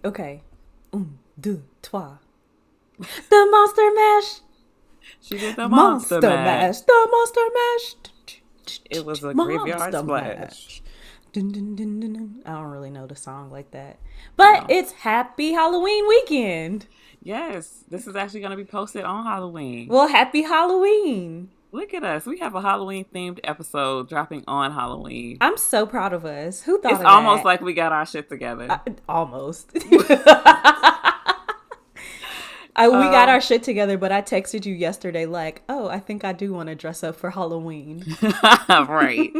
Okay. Un, deux, trois. The Monster Mash. She did the Monster Mash. The Monster Mash. It was a graveyard Monster splash. Mash. Dun, dun, dun, dun, dun. I don't really know the song like that. But No. it's Happy Halloween weekend. Yes, this is actually going to be posted on Halloween. Well, Happy Halloween. Look at us. We have a Halloween-themed episode dropping on Halloween. I'm so proud of us. Who thought of that? It's almost like we got our shit together. Almost. We got our shit together, but I texted you yesterday like, oh, I think I do want to dress up for Halloween. Right.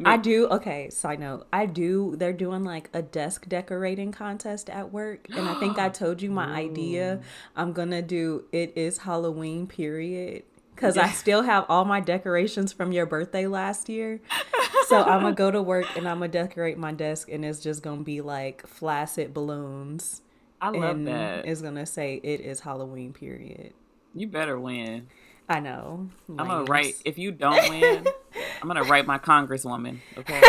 I do. Okay, side note. I do. They're doing like a desk decorating contest at work. And I think I told you my idea. I'm going to do It Is Halloween, period. Because I still have all my decorations from your birthday last year. So I'm going to go to work and I'm going to decorate my desk. And it's just going to be like flaccid balloons. I love and that. It's going to say It Is Halloween, period. You better win. I know. I'm going to write, if you don't win, I'm going to write my congresswoman, okay?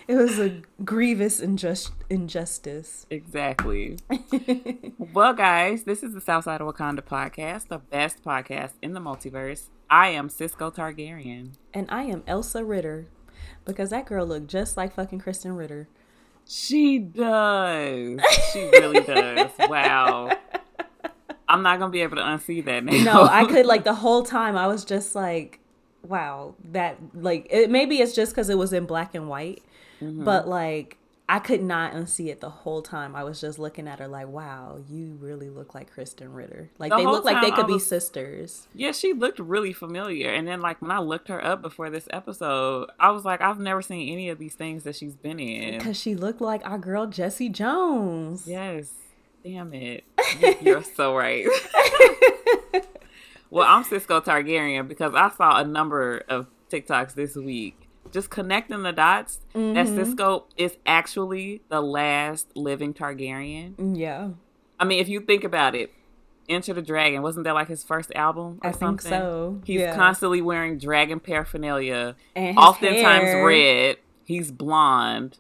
It was a grievous injustice. Exactly. Well, guys, this is the Southside of Wakanda podcast, the best podcast in the multiverse. I am Cisco Targaryen. And I am Elsa Ritter. Because that girl looked just like fucking Kristen Ritter. She does. She really does. Wow. I'm not going to be able to unsee that now. No, I could, like, the whole time I was just like, wow, that, like, maybe it's just because it was in black and white. Mm-hmm. But, like, I could not unsee it the whole time. I was just looking at her like, wow, you really look like Kristen Ritter. Like, they look like they could be sisters. Yeah, she looked really familiar. And then, like, when I looked her up before this episode, I was like, I've never seen any of these things that she's been in. Because she looked like our girl, Jessie Jones. Yes. Damn it. You're so right. Well, I'm Cisco Targaryen because I saw a number of TikToks this week just connecting the dots that Cisco is actually the last living Targaryen. Yeah. I mean, if you think about it, Enter the Dragon, wasn't that like his first album or something? I think so. He's constantly wearing dragon paraphernalia. And his oftentimes hair. red. He's blonde.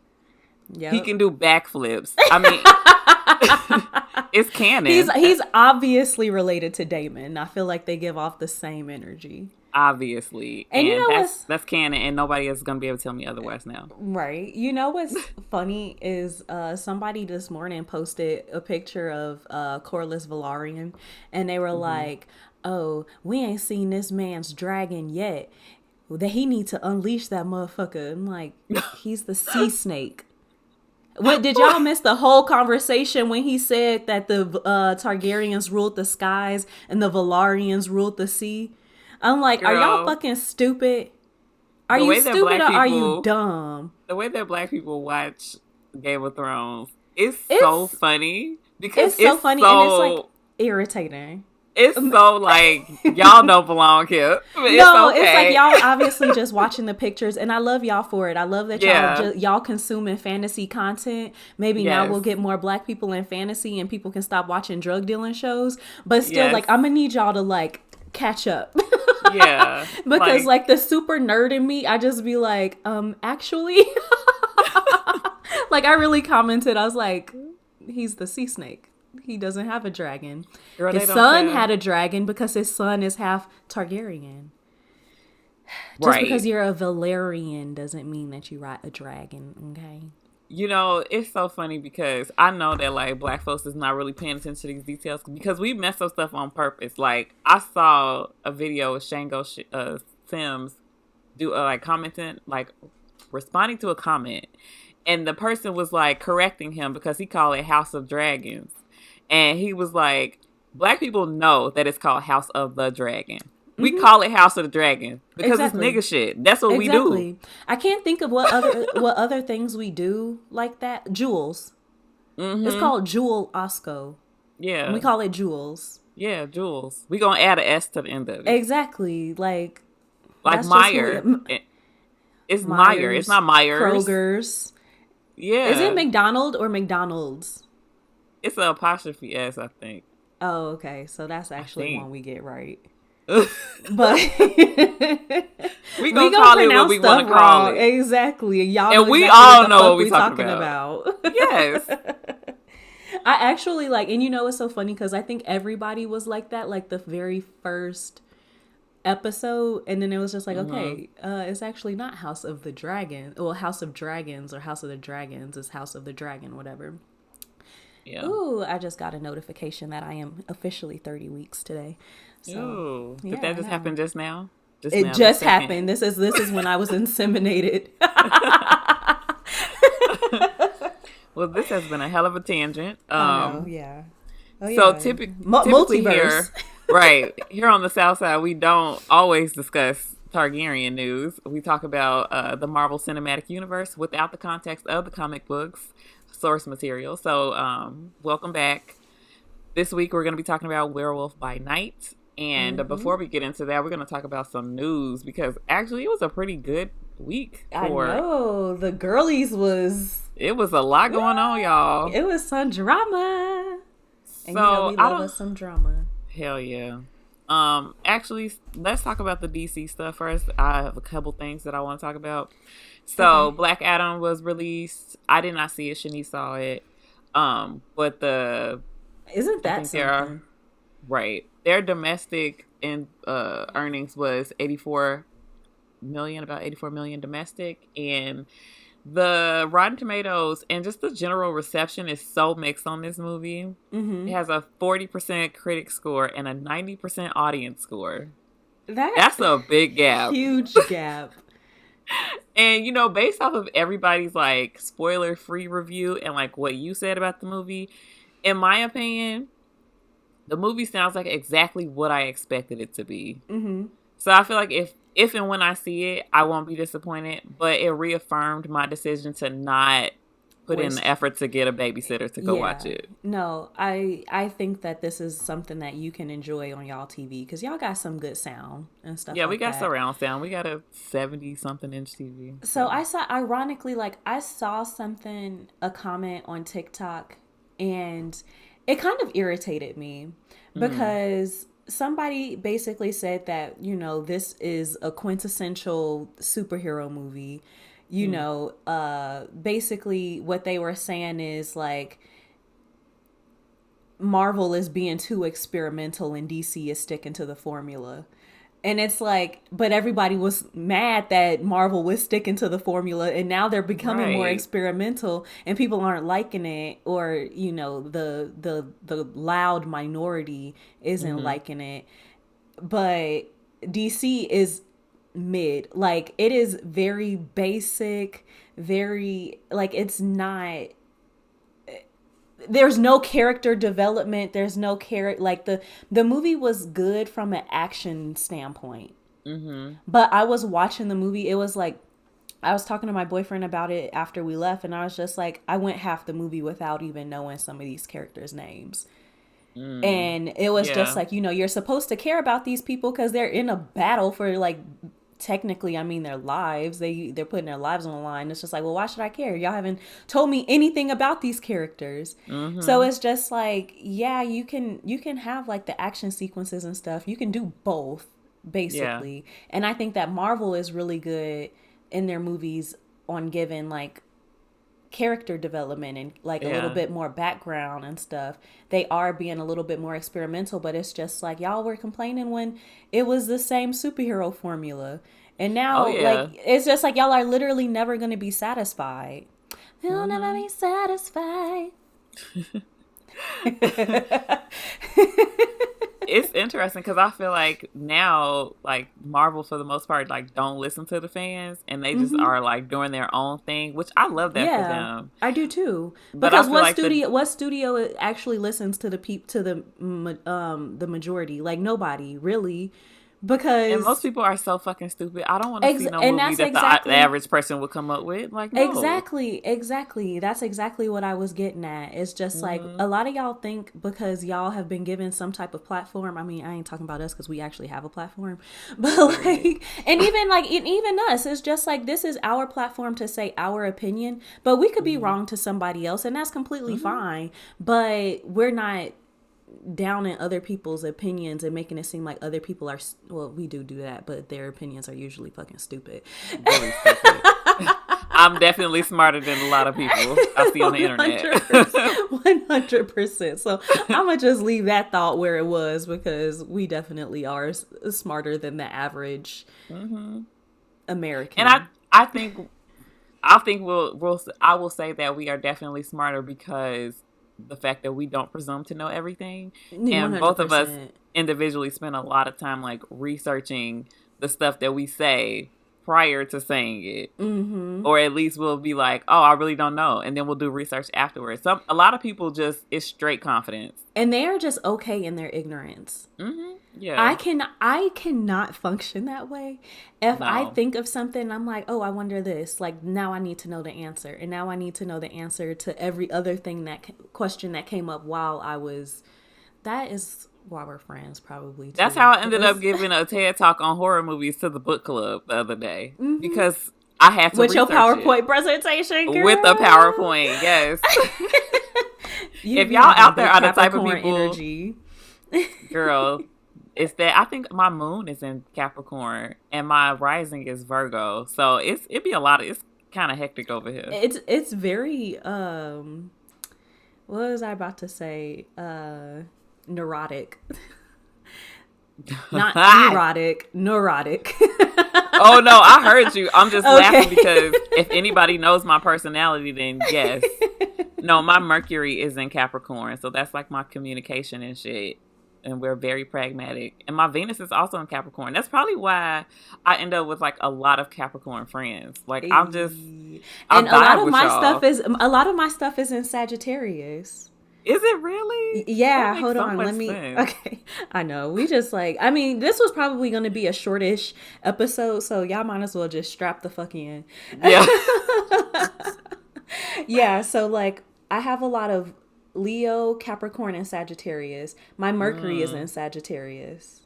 Yep. He can do backflips. I mean, it's canon. He's obviously related to Daemon. I feel like they give off the same energy. Obviously. And you know that's canon, and nobody is going to be able to tell me otherwise now. Right. You know what's funny is somebody this morning posted a picture of Corlys Velaryon, and they were like, oh, we ain't seen this man's dragon yet. That he need to unleash that motherfucker. I'm like, he's the sea snake. What, did y'all miss the whole conversation when he said that the Targaryens ruled the skies and the Velaryons ruled the sea? I'm like, girl, are y'all fucking stupid? Are you stupid or are you dumb? The way that black people watch Game of Thrones is so funny. Because it's so funny and it's like irritating. It's so like, y'all don't belong here. It's like y'all obviously just watching the pictures, and I love y'all for it. I love that y'all consuming fantasy content. Maybe now we'll get more black people in fantasy and people can stop watching drug dealing shows. But still, like, I'm gonna need y'all to like catch up. Yeah. Because like the super nerd in me, I just be like, actually. Like I really commented, I was like, he's the sea snake. He doesn't have a dragon. Girl, his son had a dragon because his son is half Targaryen. Just because you're a Valyrian doesn't mean that you ride a dragon, okay? You know, it's so funny because I know that, like, black folks is not really paying attention to these details because we mess up stuff on purpose. Like, I saw a video of Shango Sims do, commenting, like, responding to a comment. And the person was, like, correcting him because he called it House of Dragons. And he was like, black people know that it's called House of the Dragon. We call it House of the Dragon because it's nigga shit. That's what we do. I can't think of what other things we do like that. Jewels. Mm-hmm. It's called Jewel Osco. Yeah. And we call it Jewels. Yeah, Jewels. We gonna add an S to the end of it. Exactly. Like Meyer. It's Meyer. It's not Myers. Kroger's. Yeah. Is it McDonald or McDonald's? It's an apostrophe S, I think. Oh, okay. So that's actually one we get right. But we We gonna gonna call it what pronounce we want to stuff call wrong. it. Exactly. And y'all And know we exactly all what the know fuck what we we're talking talking about. about. Yes. I actually like, and you know, it's so funny because I think everybody was like that, like the very first episode, and then it was just like, Mm-hmm. okay, it's actually not House of the Dragon, well, House of Dragons or House of the Dragons is House of the Dragon, whatever. Yeah. Ooh, I just got a notification that I am officially 30 weeks today. So Ooh. Did yeah, that I just know. happen just now? Just It now, this just second. happened. This is when I was inseminated. Well, this has been a hell of a tangent. I know, yeah. Oh So yeah, typically multiverse. here, right here on the South Side, we don't always discuss Targaryen news. We talk about the Marvel Cinematic Universe without the context of the comic books source material. So, welcome back. This week we're going to be talking about Werewolf by Night. And Hmm. before we get into that, we're going to talk about some news because actually it was a pretty good week I for. know the girlies was. It was a lot Woo! going on, y'all. It was some drama, and you know So we I love don't. us some drama. Hell yeah. Actually, let's talk about the DC stuff first. I have a couple things that I want to talk about. So, Okay, Black Adam was released. I did not see it. Shanice saw it. But isn't I that think there are something? right. Their domestic in earnings was 84 million, about 84 million domestic, and the Rotten Tomatoes and just the general reception is so mixed on this movie. Mm-hmm. It has a 40% critic score and a 90% audience score. That That's a big gap. huge gap. And you know, based off of everybody's like spoiler free review and like what you said about the movie, in my opinion, the movie sounds like exactly what I expected it to be. Mm-hmm. So I feel like if and when I see it, I won't be disappointed. But it reaffirmed my decision to not put in the Waste. effort to get a babysitter to go watch Yeah. it. No, I think that this is something that you can enjoy on y'all TV because y'all got some good sound and stuff Yeah, we like got that. surround sound. We got a 70 something inch TV. So So I saw, ironically, like I saw something, a comment on TikTok, and it kind of irritated me mm, because somebody basically said that, you know, this is a quintessential superhero movie. You mm, know, basically what they were saying is like Marvel is being too experimental and DC is sticking to the formula. And it's like, but everybody was mad that Marvel was sticking to the formula and now they're becoming more right. experimental and people aren't liking it, or, you know, the loud minority isn't Mm-hmm. liking it. But DC is mid. Like it is very basic, very like it's not, there's no character development, there's no character, like the movie was good from an action standpoint, Mm-hmm. but I was watching the movie, it was like I was talking to my boyfriend about it after we left, and I was just like, I went half the movie without even knowing some of these characters names. Mm. And it was just Yeah. like, you know, you're supposed to care about these people because they're in a battle for like, technically, I mean, their lives, they're putting their lives on the line. It's just like, well, why should I care? Y'all haven't told me anything about these characters. So Mm-hmm. it's just like, yeah, you can have like the action sequences and stuff, you can do both Yeah. basically. And I think that Marvel is really good in their movies on giving like character development and like a little Yeah. bit more background and stuff. They are being a little bit more experimental, but it's just like y'all were complaining when it was the same superhero formula. And Oh now like yeah. it's just like y'all are literally never going to be satisfied. You'll never Mm-hmm. be satisfied. It's interesting because I feel like now, like Marvel for the most part, like don't listen to the fans and they just Mhm. are like doing their own thing, which I love that for Yeah, them. I do too. But I Because feel like what studio actually listens to the majority? Like nobody, really. and most Because people are so fucking stupid. I don't want to see no and movie that's that the exactly average person would come up with. Like no. exactly. That's exactly what I was getting at. It's just like Mm-hmm. a lot of y'all think because y'all have been given some type of platform. I mean, I ain't talking about us because we actually have a platform, but Period. like, and even us, it's just like this is our platform to say our opinion, but we could be Mm-hmm. wrong to somebody else, and that's completely Mm-hmm. fine. But we're not down in other people's opinions and making it seem like other people are, well, we do that, but their opinions are usually fucking stupid. Really stupid. I'm definitely smarter than a lot of people I see on the internet. 100%. So I'm going to just leave that thought where it was, because we definitely are smarter than the average American. And I think I will say that we are definitely smarter because the fact that we don't presume to know everything. 100%. And both of us individually spend a lot of time like researching the stuff that we say prior to saying it. Or at least we'll be like, oh, I really don't know. And then we'll do research afterwards. A lot of people just, it's straight confidence. And they are just okay in their ignorance. Yeah. I cannot function that way. If I think of something, I'm like, oh, I wonder this. Like, now I need to know the answer. And now I need to know the answer to every other thing, question that came up while I was, that is why we're friends, probably. Too. That's how I ended up giving a TED Talk on horror movies to the book club the other day. Because I had to with your PowerPoint it. presentation, girl. With a PowerPoint, yes. If y'all out there are the type of people, energy. Girl, it's that I think my moon is in Capricorn and my rising is Virgo, so it'd be a lot of, it's kind of hectic over here. It's very what was I about to say? Neurotic. Not neurotic, neurotic. Oh no, I heard you. I'm just laughing because if anybody knows my personality, then yes. No, my Mercury is in Capricorn, so that's like my communication and shit. And we're very pragmatic. And my Venus is also in Capricorn. That's probably why I end up with like a lot of Capricorn friends. Like I'm just, and a lot of my stuff is in Sagittarius. Is it really? Yeah, hold on. Let me. Sense. Okay. I know. We just like, I mean, this was probably going to be a shortish episode, so y'all might as well just strap the fuck in. Yeah. Yeah, so like, I have a lot of Leo, Capricorn, and Sagittarius. My Mercury is in Sagittarius.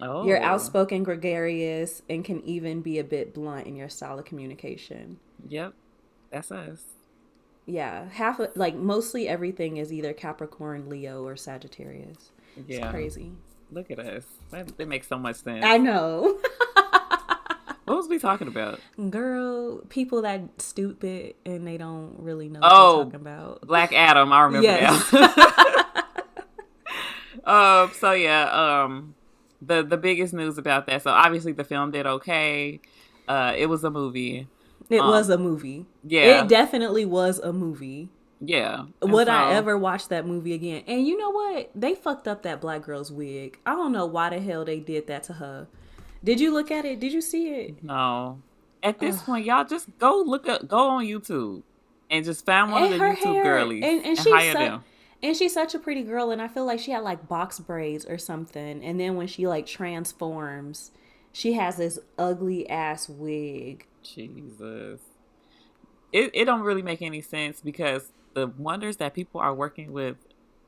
Oh. You're outspoken, gregarious, and can even be a bit blunt in your style of communication. Yep. That's us. Yeah, mostly everything is either Capricorn, Leo, or Sagittarius. It's crazy. Look at us. That makes so much sense. I know. What was we talking about? Girl, people that stupid and they don't really know what they're talking about. Black Adam, I remember now. So yeah, the biggest news about that. So obviously the film did okay. It was a movie. It was a movie. Yeah. It definitely was a movie. Yeah. Would I ever watch that movie again? And you know what? They fucked up that black girl's wig. I don't know why the hell they did that to her. Did you look at it? Did you see it? No. At this point, y'all just go on YouTube and just find one of the YouTube girlies and hire them. And she's such a pretty girl, and I feel like she had like box braids or something. And then when she like transforms, she has this ugly ass wig. Jesus. It don't really make any sense because the wonders that people are working with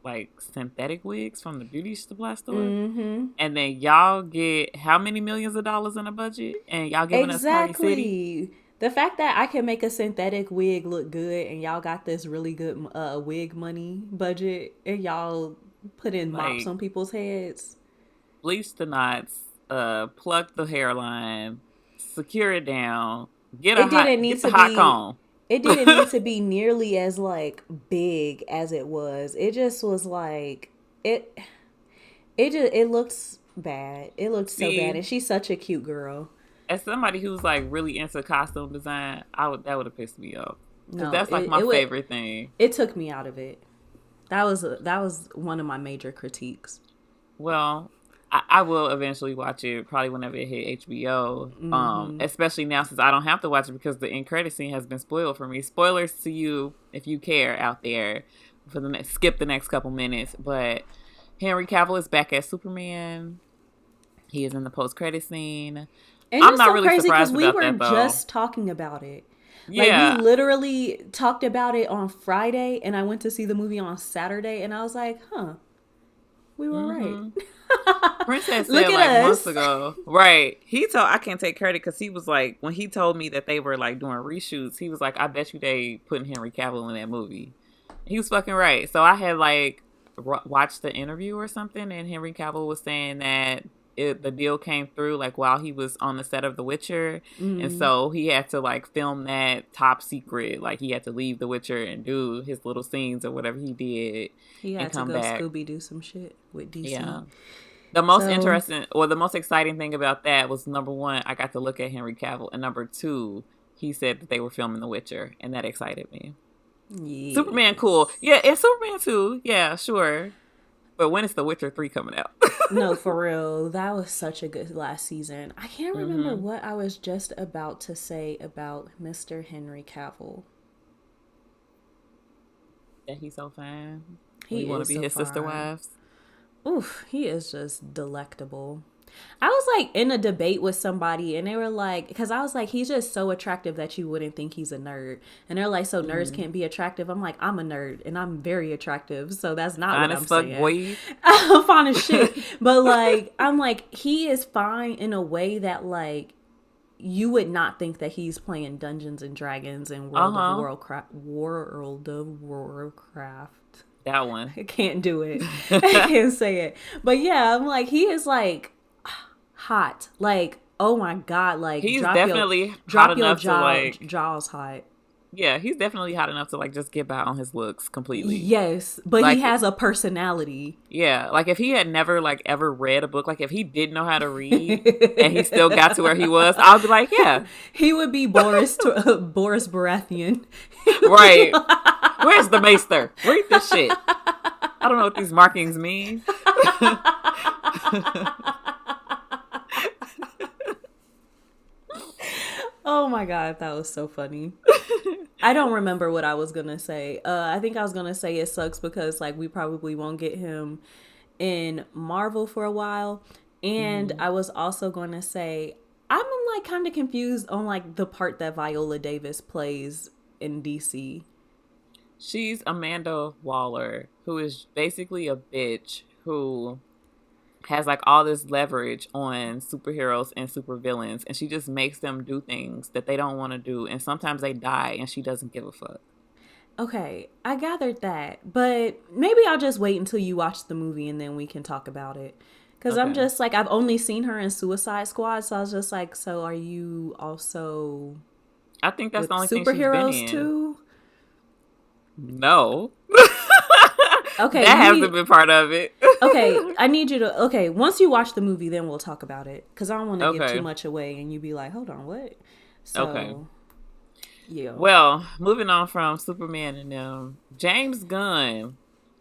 like synthetic wigs from the beauty supply store, and then y'all get how many millions of dollars in a budget, and y'all giving us Party City. The fact that I can make a synthetic wig look good, and y'all got this really good wig money budget, and y'all put in mops on people's heads, bleach the knots, pluck the hairline, secure it down, get a hot comb. It didn't need to be nearly as like big as it was. It just was like it looks bad. It looked so bad, and she's such a cute girl. As somebody who's like really into costume design, that would have pissed me off. No, that's like my favorite thing. It took me out of it. That was one of my major critiques. Well, I will eventually watch it, probably whenever it hit HBO. Especially now since I don't have to watch it because the end credit scene has been spoiled for me. Spoilers to you if you care out there. Skip the next couple minutes. But Henry Cavill is back as Superman. He is in the post credit scene. And I'm not really surprised about that, though. We were just talking about it. Yeah. Like, we literally talked about it on Friday, and I went to see the movie on Saturday, and I was like, huh, we were right. Princess said like months ago. Right. I can't take credit because he was like, when he told me that they were like doing reshoots, he was like, I bet you they putting Henry Cavill in that movie. He was fucking right. So I had like watched the interview or something, and Henry Cavill was saying that the deal came through like while he was on the set of The Witcher, and so he had to like film that top secret. Like he had to leave The Witcher and do his little scenes or whatever he did, He had and to come go back. Scooby do some shit with DC. Yeah. The most interesting or the most exciting thing about that was, number one, I got to look at Henry Cavill, and number two, he said that they were filming The Witcher, and that excited me. Yes. Superman, cool. Yeah, and Superman 2, yeah, sure. But when is The Witcher 3 coming out? No, for real. That was such a good last season. I can't remember what I was just about to say about Mr. Henry Cavill. That he's so fine. He want to be so his sister fine. wives. Oof, he is just delectable. I was like in a debate with somebody and they were like, because I was like, he's just so attractive that you wouldn't think he's a nerd. And they're like, so nerds can't be attractive. I'm like, I'm a nerd and I'm very attractive. So that's not Fine what as I'm fuck, saying. boy. I'm fine as shit. But like, I'm like, he is fine in a way that like, you would not think that he's playing Dungeons and Dragons and World of Warcraft. That one. I can't do it. I can't say it. But yeah, I'm like, he is like hot. Like, oh my God. Like, he's definitely hot enough to like. Jaws hot. Yeah, he's definitely hot enough to like just get by on his looks completely. Yes, but like, he has a personality. Yeah, like if he had never like ever read a book, like if he didn't know how to read and he still got to where he was, I'll be like, yeah. He would be Boris Baratheon. Right. Where's the maester? Read this shit. I don't know what these markings mean. Oh my God, that was so funny. I don't remember what I was going to say. I think I was going to say it sucks because like we probably won't get him in Marvel for a while. And I was also going to say, I'm like kind of confused on like the part that Viola Davis plays in DC. She's Amanda Waller, who is basically a bitch who has like all this leverage on superheroes and supervillains, and she just makes them do things that they don't want to do, and sometimes they die and she doesn't give a fuck. Okay, I gathered that, but maybe I'll just wait until you watch the movie and then we can talk about it. Because I'm just like, I've only seen her in Suicide Squad, so I was just like, so are you also I think that's the only thing she's been superheroes in. too? No. Okay, that hasn't been part of it. Okay, I need you to. Okay, once you watch the movie, then we'll talk about it. Because I don't want to give too much away, and you be like, "Hold on, what?" So, yeah. Well, moving on from Superman and them, James Gunn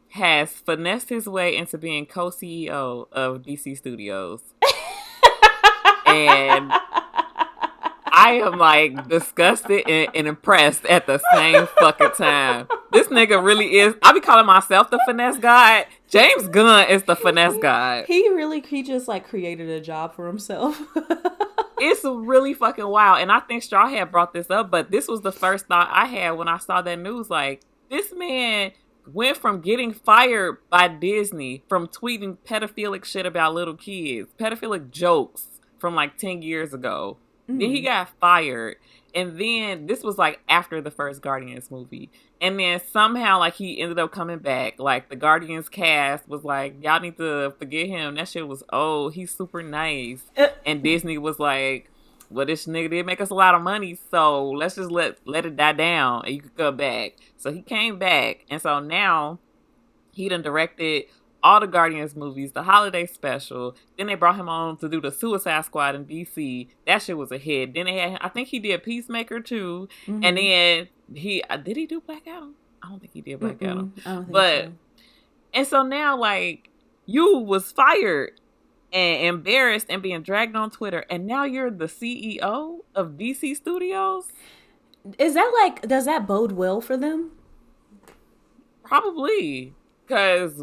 has finessed his way into being co-CEO of DC Studios, and I am like disgusted and impressed at the same fucking time. This nigga really is. I be calling myself the finesse god. James Gunn is the finesse god. He just like created a job for himself. It's really fucking wild. And I think Straw had brought this up, but this was the first thought I had when I saw that news. Like, this man went from getting fired by Disney from tweeting pedophilic shit about little kids, pedophilic jokes from like 10 years ago. Then he got fired. And then this was like after the first Guardians movie. And then somehow like he ended up coming back. Like the Guardians cast was like, y'all need to forget him. That shit was old. He's super nice. And Disney was like, well, this nigga did make us a lot of money, so let's just let it die down and you can come back. So he came back. And so now he done directed all the Guardians movies, the holiday special. Then they brought him on to do the Suicide Squad in DC. That shit was a hit. Then they had, I think he did Peacemaker too. Mm-hmm. And then did he do Black Adam? I don't think he did Black Adam. I don't think so. And so now like you was fired and embarrassed and being dragged on Twitter, and now you're the CEO of DC Studios? Is that like, does that bode well for them? Probably. Because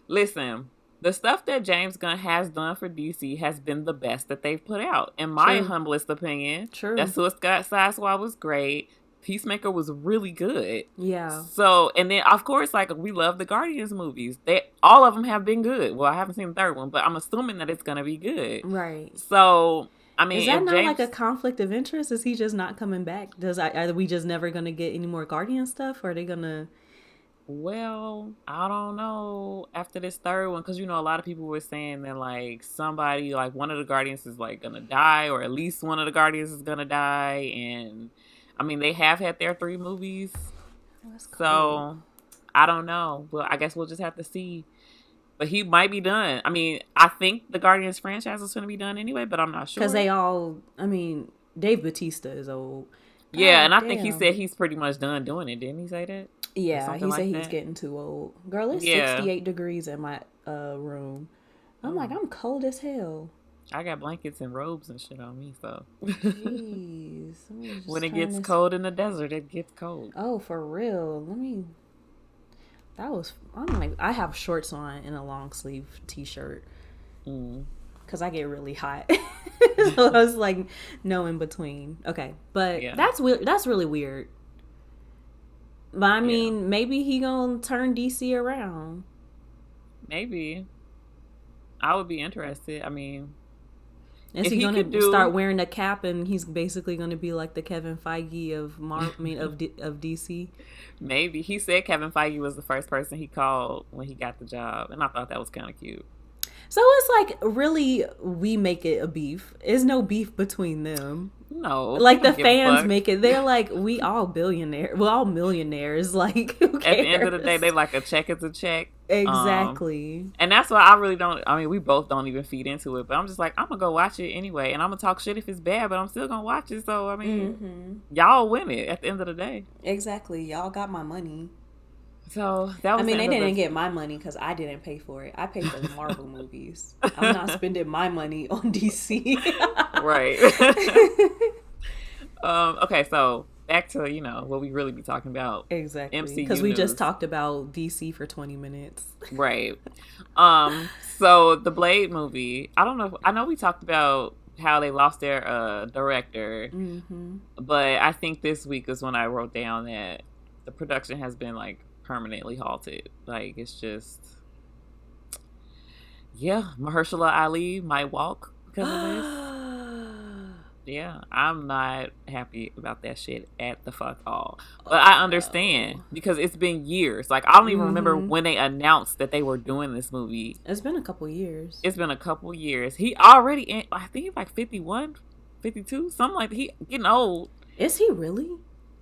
listen, the stuff that James Gunn has done for DC has been the best that they've put out, in my humblest opinion. True. That Suicide Squad was great. Peacemaker was really good. Yeah. So, and then, of course, like, we love the Guardians movies. All of them have been good. Well, I haven't seen the third one, but I'm assuming that it's going to be good. Right. So, I mean, is that not like a conflict of interest? Is he just not coming back? Are we just never going to get any more Guardian stuff? Or are they going to... Well, I don't know after this third one, because a lot of people were saying that like somebody, like one of the Guardians is like gonna die, or at least one of the Guardians is gonna die, and I mean they have had their 3 movies, That's cold. so I don't know. Well, I guess we'll just have to see. But he might be done. I mean, I think the Guardians franchise is gonna be done anyway, but I'm not Because sure. they all, I mean, Dave Bautista is old. Yeah, God and I think he damn. said he's pretty much done doing it. Didn't he say that or Yeah, something he said like he's that? getting too old. Girl, it's Yeah. 68 degrees in my room. I'm like, Oh. I'm cold as hell. I got blankets and robes and shit on me, so Jeez. Let me when just it turn gets this. cold in the desert, it gets cold. Oh, for real. Let me. That was. I'm like, I have shorts on and a long sleeve t shirt Mm. because I get really hot. So I was like, no in between. Okay. But Yeah, that's weird. That's really weird. But I yeah, mean, maybe he gonna turn DC around. maybe I would be interested. I mean, Is if he he could gonna start do, wearing a cap and he's basically gonna be like the Kevin Feige of of DC? maybe he said Kevin Feige was the first person he called when he got the job, and I thought that was kind of cute. So it's like really we make it a beef. There's no beef between them. No, he Like the don't give a fans fuck. make it. They're like, we all billionaires. We're all millionaires. Like, who At the end of the day, they cares? like a check is a check. Exactly. And that's why I really don't. I mean, we both don't even feed into it. But I'm just like, I'm gonna go watch it anyway, and I'm gonna talk shit if it's bad, but I'm still gonna watch it. So I mean, y'all win it at the end of the day. Exactly. Y'all got my money. So that I was the mean, they end of didn't the get my money because I didn't pay for it. I paid for the Marvel movies. I'm not spending my money on DC. right. Okay, so back to what we really be talking about. Exactly. Because MCU we just news. talked about DC for 20 minutes. Right. So the Blade movie, I don't know. I know we talked about how they lost their director, but I think this week is when I wrote down that the production has been like permanently halted. Like it's just, yeah, Mahershala Ali might walk because of this. Yeah, I'm not happy about that shit at the fuck all. But I understand because it's been years. Like I don't even remember when they announced that they were doing this movie. It's been a couple years. It's been a couple years. He already in, I think he's like 51, 52, something like that. He getting old. Is he really?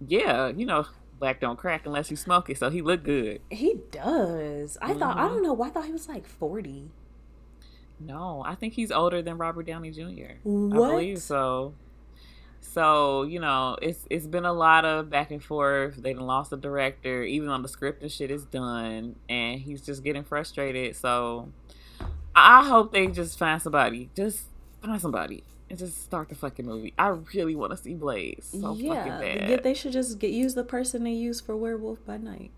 Yeah, black don't crack unless you smoke it. So he looked good. He does. I don't know. I thought he was like 40. No, I think he's older than Robert Downey Jr. What? I believe so. So, it's been a lot of back and forth. They done lost the director, even on the script and shit is done, and he's just getting frustrated. So I hope they just find somebody. Just find somebody and just start the fucking movie. I really want to see Blaze so fucking bad. They should just use the person they use for Werewolf by Night.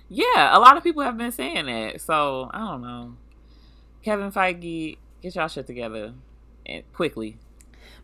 Yeah, a lot of people have been saying that. So I don't know. Kevin Feige, get y'all shit together and quickly.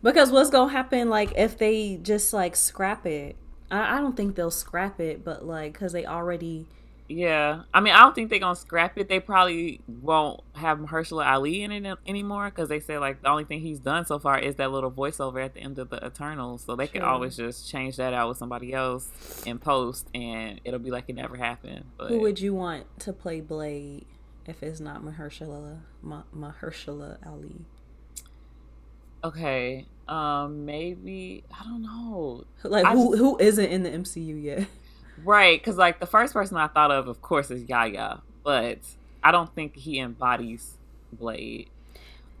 Because what's gonna happen, like, if they just like scrap it? I don't think they'll scrap it, but like, because they already. Yeah, I mean, I don't think they're gonna scrap it. They probably won't have Mahershala Ali in it anymore because they say like the only thing he's done so far is that little voiceover at the end of the Eternals. So they can always just change that out with somebody else in post, and it'll be like it never happened. But Who would you want to play Blade if it's not Mahershala Ali? okay, maybe I don't know. Like who isn't in the MCU yet? Right, because like the first person I thought of course, is Yaya, but I don't think he embodies Blade.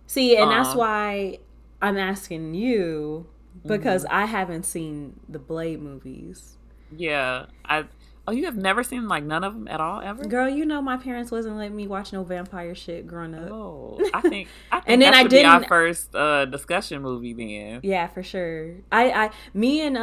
See, and that's why I'm asking you because I haven't seen the Blade movies. Yeah, Oh, you have never seen like none of them at all ever? Girl, my parents wasn't letting me watch no vampire shit growing up. Oh, I think and then that I should didn't. Be our first discussion movie then. Yeah, for sure. Me and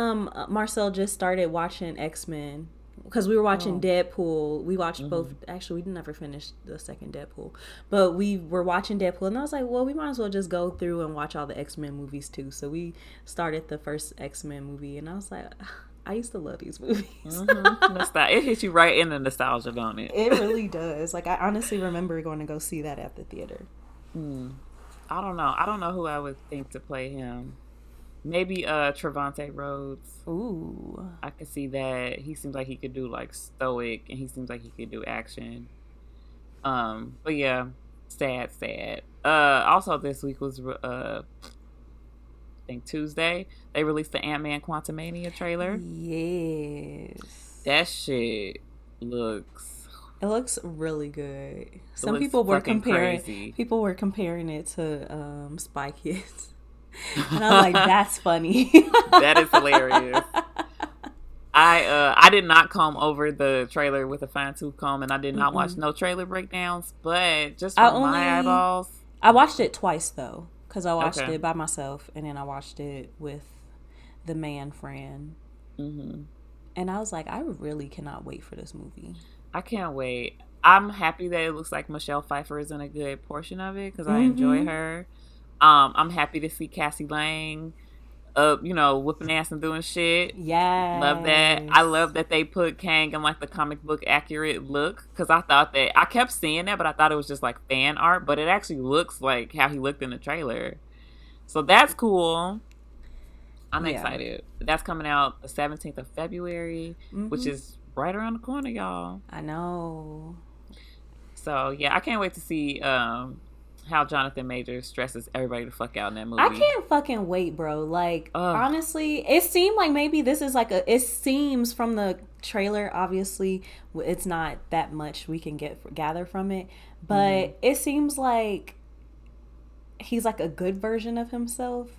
Marcel just started watching X-Men because we were watching Deadpool. We watched both. Actually, we never finished the second Deadpool, but we were watching Deadpool, and I was like, well, we might as well just go through and watch all the X-Men movies too. So we started the first X-Men movie, and I was like, I used to love these movies. It hits you right in the nostalgia, don't it? It really does. Like, I honestly remember going to go see that at the theater. I don't know. I don't know who I would think to play him. Maybe Trevante Rhodes. Ooh. I could see that. He seems like he could do like stoic, and he seems like he could do action. But yeah, sad. Also this week was I think Tuesday they released the Ant-Man Quantumania trailer. Yes. That shit looks. It looks really good. It Some looks people were fucking comparing. crazy. People were comparing it to Spy Kids, and I was like, "That's funny." That is hilarious. I did not comb over the trailer with a fine tooth comb, and I did not watch no trailer breakdowns. But just from my eyeballs, I watched it twice though, because I watched Okay. it by myself, and then I watched it with the man friend, and I was like, I really cannot wait for this movie. I can't wait. I'm happy that it looks like Michelle Pfeiffer is in a good portion of it because I enjoy her. I'm happy to see Cassie Lang whooping ass and doing shit. Yeah, Love that. I love that they put Kang in like the comic book accurate look because I thought that I kept seeing that, but I thought it was just like fan art, but it actually looks like how he looked in the trailer. So that's cool. I'm excited. That's coming out the 17th of February, which is right around the corner, y'all. I know. So yeah, I can't wait to see how Jonathan Majors stresses everybody the fuck out in that movie. I can't fucking wait, bro. Like, honestly, it seemed like maybe this is like it seems from the trailer, obviously, it's not that much we can gather from it, but it seems like he's like a good version of himself.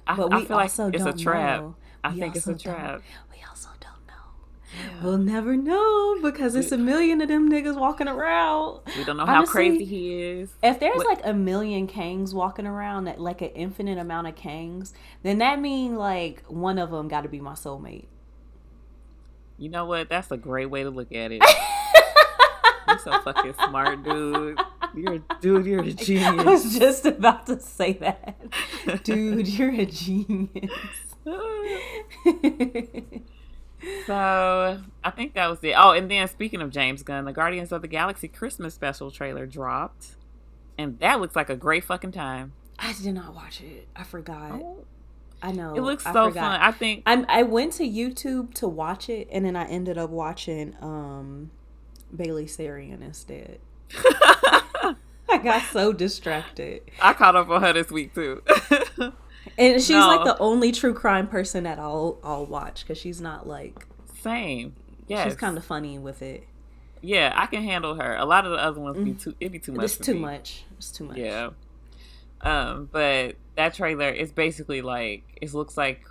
But I feel like it's a trap. Know. I think it's a trap. We also don't know. Yeah. We'll never know because it's a million of them niggas walking around. We don't know how crazy he is. If there's like a million Kangs walking around, like an infinite amount of Kangs, then that means like one of them got to be my soulmate. You know what? That's a great way to look at it. You're so fucking smart, dude. You're a genius. I was just about to say that. Dude, you're a genius. So, I think that was it. Oh, and then speaking of James Gunn, the Guardians of the Galaxy Christmas special trailer dropped. And that looks like a great fucking time. I did not watch it. I forgot. Oh. I know. It looks so fun. I think I went to YouTube to watch it, and then I ended up watching Bailey Sarian instead. I got so distracted. I caught up on her this week too. And she's like the only true crime person that I'll watch because she's not like same. Yeah, she's kind of funny with it. Yeah, I can handle her. A lot of the other ones it'd be too much. It's too much. It's too much. Yeah. But that trailer is basically like it looks like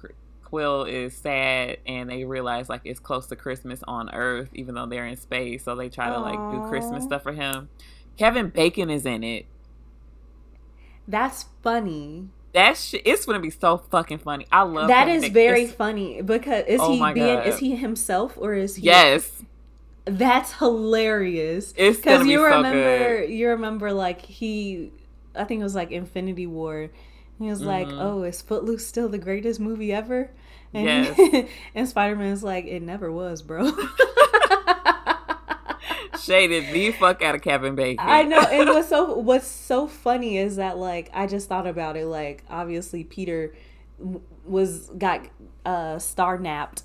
Quill is sad and they realize like it's close to Christmas on Earth even though they're in space, so they try to like do Christmas stuff for him. Kevin Bacon is in it. That's funny. That shit, it's gonna be so fucking funny. I love that. Is very funny because is he himself or is he? Yes. That's hilarious. It's gonna be so good. You remember like I think it was like Infinity War. He was like, "Oh, is Footloose still the greatest movie ever?" And yes. And Spider-Man's like, "It never was, bro." Shaded the fuck out of Kevin Bacon. I know. And what's so funny is that like I just thought about it. Like obviously Peter got star napped,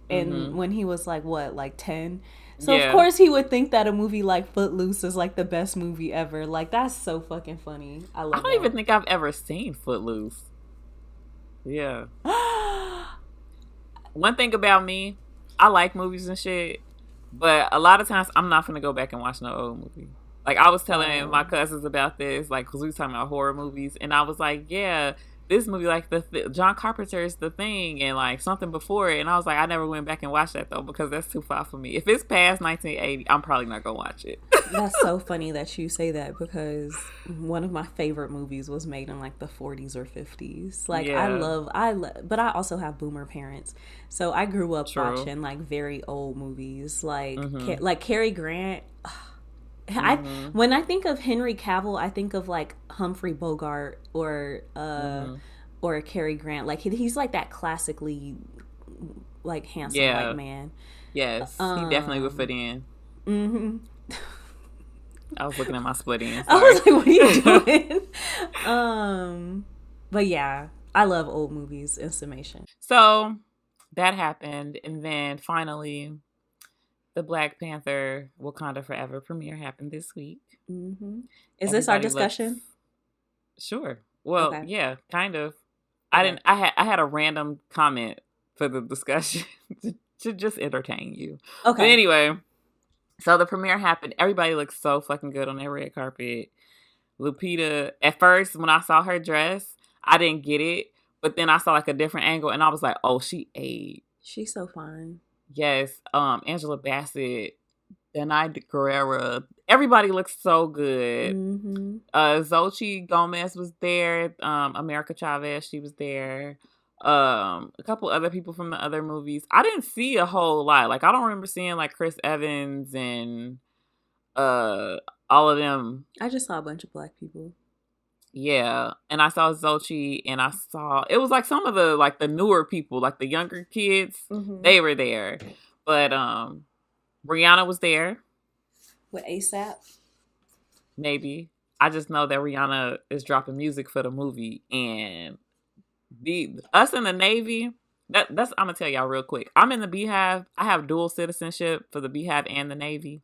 and when he was like 10. So of course he would think that a movie like Footloose is like the best movie ever. Like that's so fucking funny. I don't even think I've ever seen Footloose. Yeah. One thing about me, I like movies and shit, but a lot of times I'm not gonna go back and watch no old movie. Like I was telling my cousins about this, like because we were talking about horror movies, and I was like, yeah. This movie, like John Carpenter's The Thing, and like something before it, and I was like, I never went back and watched that though because that's too far for me. If it's past 1980, I'm probably not gonna watch it. That's so funny that you say that because one of my favorite movies was made in like the 40s or 50s. Like but I also have boomer parents, so I grew up watching like very old movies, like like Cary Grant. When I think of Henry Cavill, I think of like Humphrey Bogart or Cary Grant. Like he's like that classically like handsome white man. Yes, he definitely would fit in. I was looking at my split in. I was like, "What are you doing?" But yeah, I love old movies in summation. So that happened, and then finally, the Black Panther Wakanda Forever premiere happened this week. Mm-hmm. Is this our Everybody looks discussion? sure. Well, Okay. yeah, kind of. I Okay. didn't. I had a random comment for the discussion to just entertain you. But Okay. anyway, so the premiere happened. Everybody looks so fucking good on that red carpet. Lupita, at first when I saw her dress, I didn't get it, but then I saw like a different angle, and I was like, "Oh, she ate." She's so fine. Yes, Angela Bassett, Danai Guerrera, everybody looks so good. Mm-hmm. Xochitl Gomez was there. America Chavez, she was there. A couple other people from the other movies. I didn't see a whole lot. Like I don't remember seeing like Chris Evans and uh all of them. I just saw a bunch of black people. Yeah, and I saw Xochitl, and I saw it was like some of the newer people, like the younger kids. Mm-hmm. They were there, but Rihanna was there. With ASAP. Maybe I just know that Rihanna is dropping music for the movie, and the us in the Navy. That's I'm gonna tell y'all real quick. I'm in the Beehive. I have dual citizenship for the Beehive and the Navy,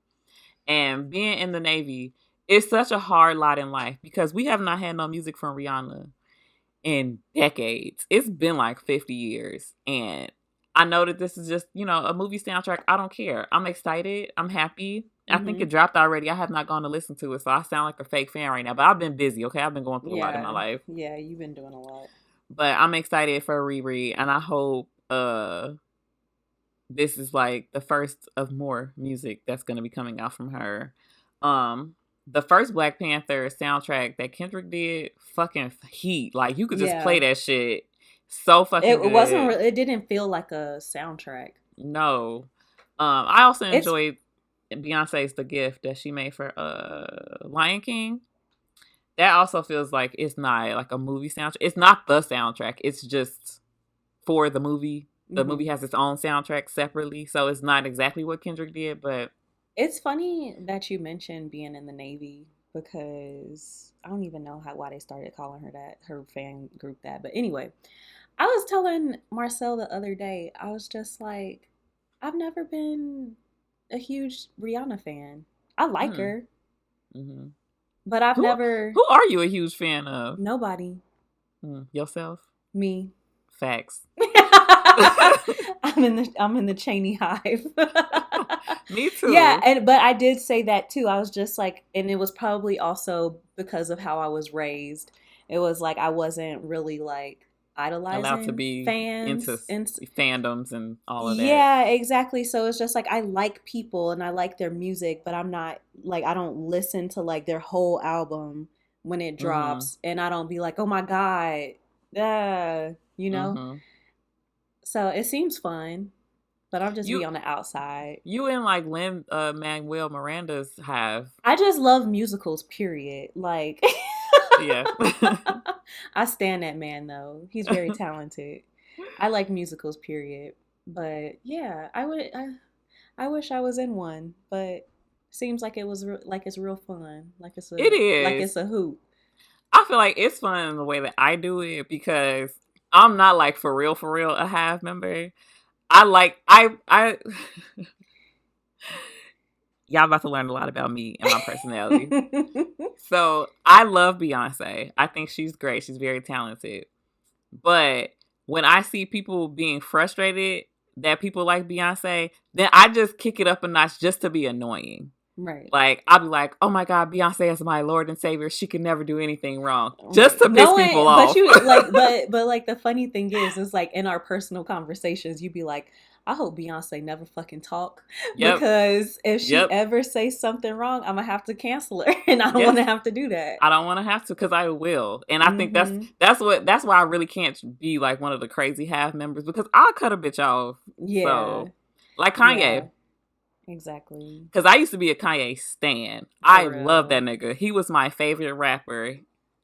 and being in the Navy is such a hard lot in life because we have not had no music from Rihanna in decades. It's been like 50 years, and I know that this is just a movie soundtrack. I don't care. I'm excited. I'm happy. I think it dropped already. I have not gone to listen to it, so I sound like a fake fan right now. But I've been busy. Okay, I've been going through a lot in my life. Yeah, you've been doing a lot. But I'm excited for Riri, and I hope this is like the first of more music that's going to be coming out from her. The first Black Panther soundtrack that Kendrick did, fucking heat. Like you could just play that shit so fucking good. It wasn't. It didn't feel like a soundtrack. No. I also enjoyed Beyonce's The Gift that she made for Lion King. That also feels like it's not like a movie soundtrack. It's not the soundtrack. It's just for the movie. The movie has its own soundtrack separately, so it's not exactly what Kendrick did, but it's funny that you mentioned being in the Navy because I don't even know why they started calling her that, her fan group that. But anyway, I was telling Marcel the other day, I was just like, I've never been a huge Rihanna fan. I like her. Mm-hmm. But I've never... Who are you a huge fan of? Nobody. Yourself? Me. Facts. I'm in the Cheney hive. Me too. Yeah, but I did say that too. I was just like, and it was probably also because of how I was raised. It was like I wasn't really like idolizing allowed to be fans into fandoms and all of that. Yeah, exactly. So it's just like I like people and I like their music, but I'm not like I don't listen to like their whole album when it drops, and I don't be like, oh my god, you know. So it seems fun, but I'm just be on the outside. You and like Lin-Manuel Miranda's hive. I just love musicals, period. Like, yeah. I stand that man though. He's very talented. I like musicals, period. But yeah, I wish I was in one, but seems like it was like it's real fun. Like it is. Like it's a hoot. I feel like it's fun in the way that I do it because I'm not like for real a hive member. I y'all about to learn a lot about me and my personality. So I love Beyonce. I think she's great. She's very talented. But when I see people being frustrated that people like Beyonce, then I just kick it up a notch just to be annoying. Right. Like, I'll be like, oh my God, Beyonce is my Lord and Savior. She can never do anything wrong. Just to piss people off. But like the funny thing is like in our personal conversations, you'd be like, I hope Beyonce never fucking talk. Yep. Because if she ever says something wrong, I'm going to have to cancel her. And I don't want to have to do that. I don't want to have to because I will. And I think that's why I really can't be like one of the crazy half members because I'll cut a bitch off. Yeah. So, like Kanye. Yeah. Exactly. Because I used to be a Kanye stan. I love that nigga. He was my favorite rapper.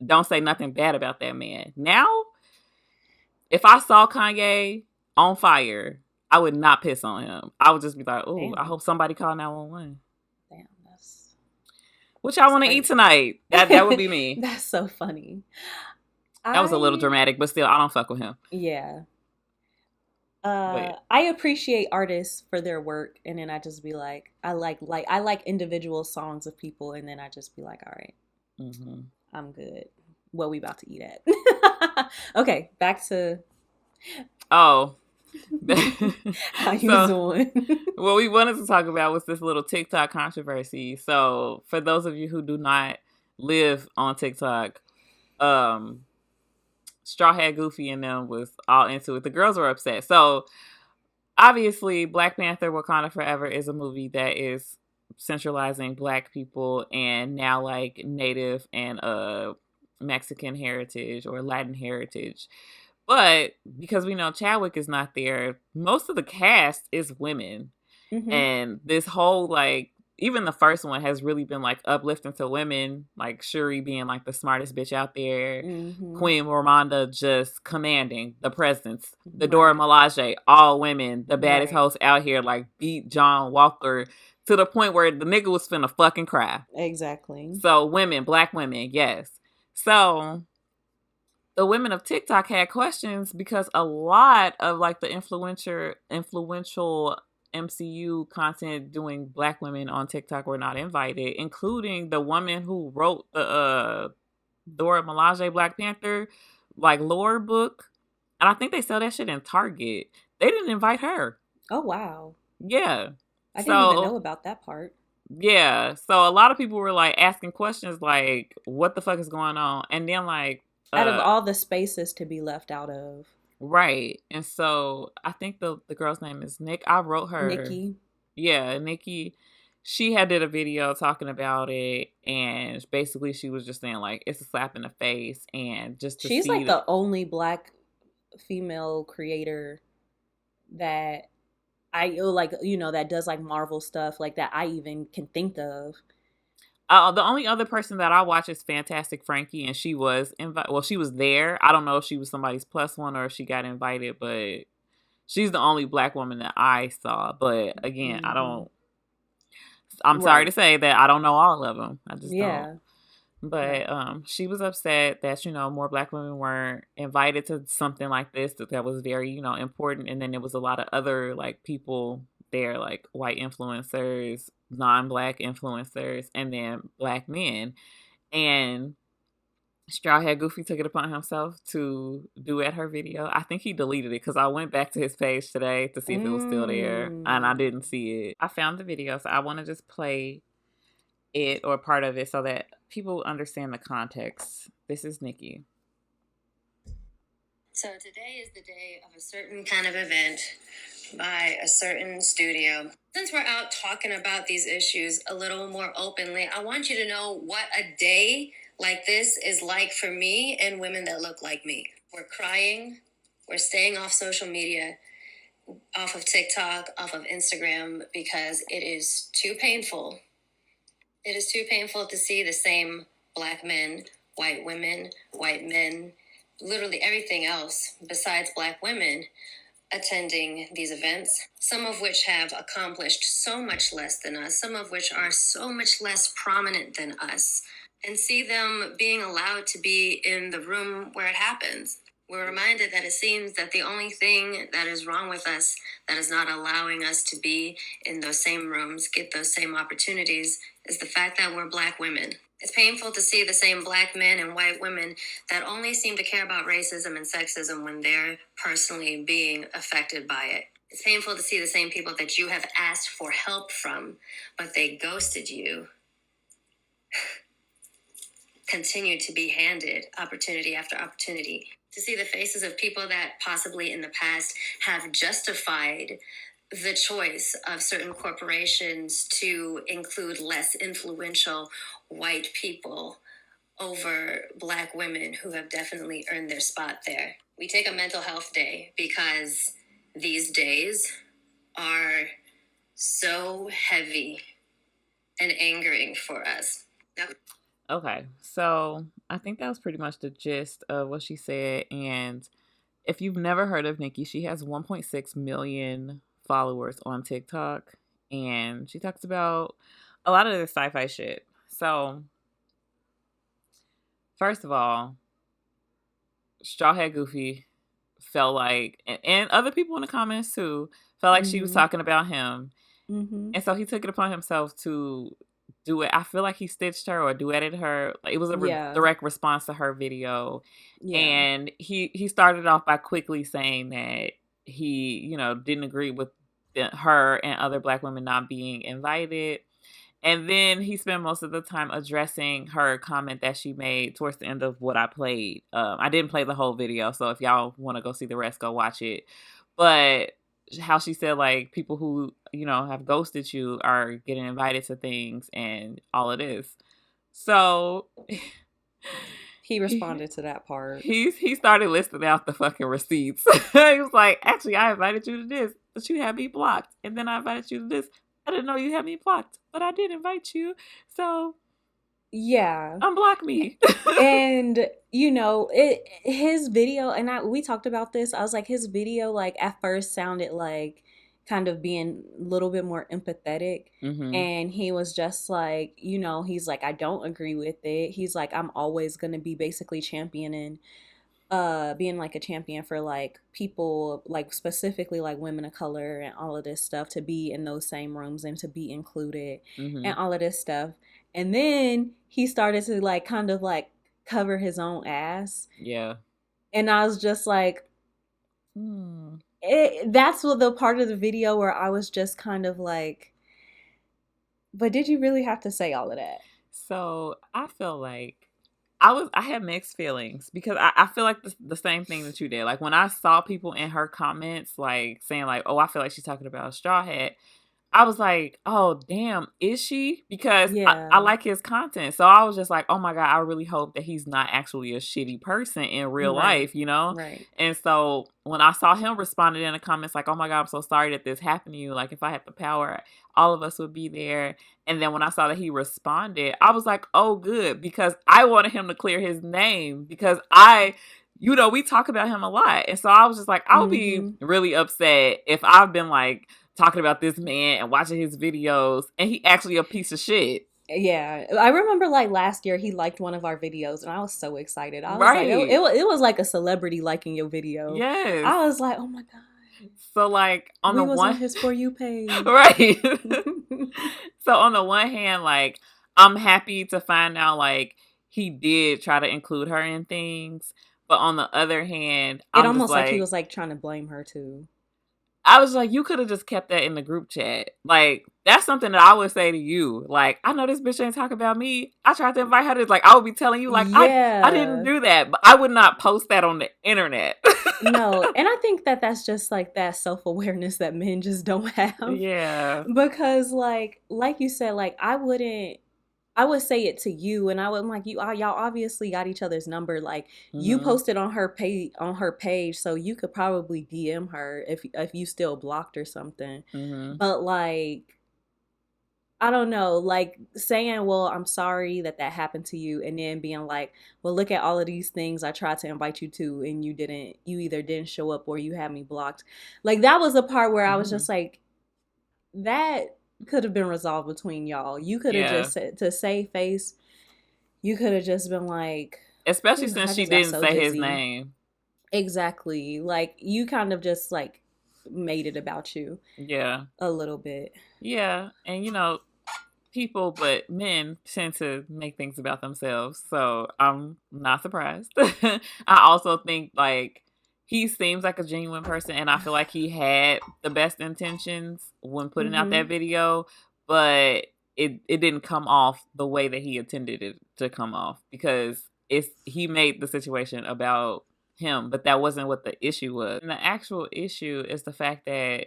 Don't say nothing bad about that man. Now, if I saw Kanye on fire, I would not piss on him. I would just be like, oh, I hope somebody call 911. Damn, what y'all want to eat tonight? That would be me. That's so funny. That was a little I dramatic, but still, I don't fuck with him. yeah. But I appreciate artists for their work, and then I just be like, I like individual songs of people, and then I just be like, all right, hmm I'm good. What we about to eat at? Okay, back to oh, how you so doing? what we wanted to talk about was this little TikTok controversy. So for those of you who do not live on TikTok, um, Straw Hat Goofy and them was all into it. The girls were upset. So obviously, Black Panther: Wakanda Forever is a movie that is centralizing Black people and now like Native and Mexican heritage or Latin heritage. But because we know Chadwick is not there, most of the cast is women. Hmm. And this whole like even the first one has really been like uplifting to women, like Shuri being like the smartest bitch out there, Hmm. Queen Ramonda just commanding the presence, the Dora Right. Milaje, all women, the baddest Right. host out here, like beat John Walker to the point where the nigga was finna fucking cry. Exactly. So women, black women, yes. So the women of TikTok had questions because a lot of like the influential MCU content doing black women on TikTok were not invited, including the woman who wrote the Dora Milaje Black Panther like lore book. And I think they sell that shit in Target. They didn't invite her. Oh wow. Yeah. I didn't even know So about that part. yeah. So a lot of people were like asking questions like, what the fuck is going on? And then like Out of uh all the spaces to be left out of, right. And so I think the girl's name is Nick. I wrote her. Nikki. Yeah, Nikki. She had did a video talking about it and basically she was just saying like it's a slap in the face and just to She's see like the the only black female creator that I like, that does like Marvel stuff like that I even can think of. the only other person that I watch is Fantastic Frankie and she was invited. Well, she was there. I don't know if she was somebody's plus one or if she got invited, but she's the only black woman that I saw. But again, I Hmm. don't. I'm sorry to Right. say that I don't know all of them. I just don't. Yeah. But Right. she was upset that more black women weren't invited to something like this that was very important. And then there was a lot of other like people there, like white influencers, non-black influencers, and then black men. And Straw Hat Goofy took it upon himself to duet her video. I think he deleted it because I went back to his page today to see if it was still there, and I Mm. didn't see it. I found the video, so I want to just play it or part of it so that people understand the context. This is Nikki. So today is the day of a certain kind of event by a certain studio. Since we're out talking about these issues a little more openly, I want you to know what a day like this is like for me and women that look like me. We're crying, we're staying off social media, off of TikTok, off of Instagram, because it is too painful. It is too painful to see the same black men, white women, white men, literally everything else besides black women attending these events, some of which have accomplished so much less than us, some of which are so much less prominent than us, and see them being allowed to be in the room where it happens. We're reminded that it seems that the only thing that is wrong with us, that is not allowing us to be in those same rooms, get those same opportunities, is the fact that we're black women. It's painful to see the same black men and white women that only seem to care about racism and sexism when they're personally being affected by it. It's painful to see the same people that you have asked for help from, but they ghosted you, continue to be handed opportunity after opportunity. To see the faces of people that possibly in the past have justified the choice of certain corporations to include less influential white people over black women who have definitely earned their spot there. We take a mental health day because these days are so heavy and angering for us. Now, okay, so I think that was pretty much the gist of what she said. And if you've never heard of Nikki, she has 1.6 million followers on TikTok. And she talks about a lot of the sci fi shit. So, first of all, Straw Hat Goofy felt like, and other people in the comments too, felt like she was Mm-hmm. talking about him. Mm-hmm. And so he took it upon himself to do it. I feel like he stitched her or duetted her. It was a Yeah. direct response to her video. Yeah. And he started off by quickly saying that he, didn't agree with her and other Black women not being invited. And then he spent most of the time addressing her comment that she made towards the end of what I played. I didn't play the whole video, so if y'all want to go see the rest, go watch it. But how she said, like, people who, have ghosted you are getting invited to things and all of this. So He responded to that part. he started listing out the fucking receipts. He was like, actually, I invited you to this, but you had me blocked. And then I invited you to this. I didn't know you had me blocked, but I did invite you. So yeah, unblock me. And his video, and we talked about this. I was like, his video, like, at first sounded like kind of being a little bit more empathetic. Mm-hmm. And he was just like, he's like, I don't agree with it. He's like, I'm always gonna be basically championing being like a champion for like people, like specifically like women of color and all of this stuff, to be in those same rooms and to be included. Mm-hmm. And all of this stuff. And then he started to like kind of like cover his own ass. Yeah. And I was just like, that's what the part of the video where I was just kind of like, but did you really have to say all of that? So I feel like I had mixed feelings because I feel like the same thing that you did. Like, when I saw people in her comments like saying like, oh, I feel like she's talking about a Straw Hat, I was like, oh, damn, is she? Because Yeah. I like his content. So I was just like, oh my God, I really hope that he's not actually a shitty person in real life, Right. And so when I saw him responding in the comments like, oh my God, I'm so sorry that this happened to you. Like, if I had the power, all of us would be there. And then when I saw that he responded, I was like, oh, good, because I wanted him to clear his name, because we talk about him a lot. And so I was just like, I would be really upset if I've been like talking about this man and watching his videos and he actually a piece of shit. Yeah, I remember like last year he liked one of our videos and I was so excited. I was Right. like, it was like a celebrity liking your video. Yes. I was like, oh my God. So like on his For You page. Right. So on the one hand, like, I'm happy to find out like he did try to include her in things, but on the other hand, it almost like he was like trying to blame her too. I was like, you could have just kept that in the group chat. Like, that's something that I would say to you. Like, I know this bitch ain't talking about me. I tried to invite her to, like, I would be telling you, like, yeah. I didn't do that. But I would not post that on the internet. No. And I think that that's just, like, that self-awareness that men just don't have. Yeah. Because, like you said, like, I would say it to you, and I would like, y'all obviously got each other's number. Like, you posted on her page, so you could probably DM her if you still blocked or something. But like, I don't know, like saying, well, I'm sorry that happened to you, and then being like, well, look at all of these things I tried to invite you to, and you either didn't show up or you had me blocked. Like, that was the part where I was just like, that could have been resolved between y'all. You could have just said, to save face, you could have just been like, especially since she didn't say his name. Exactly. Like, you kind of just like made it about you. Yeah. A little bit. Yeah. And people, but men tend to make things about themselves. So I'm not surprised. I also think like he seems like a genuine person, and I feel like he had the best intentions when putting out that video, but it didn't come off the way that he intended it to come off, because he made the situation about him, but that wasn't what the issue was. And the actual issue is the fact that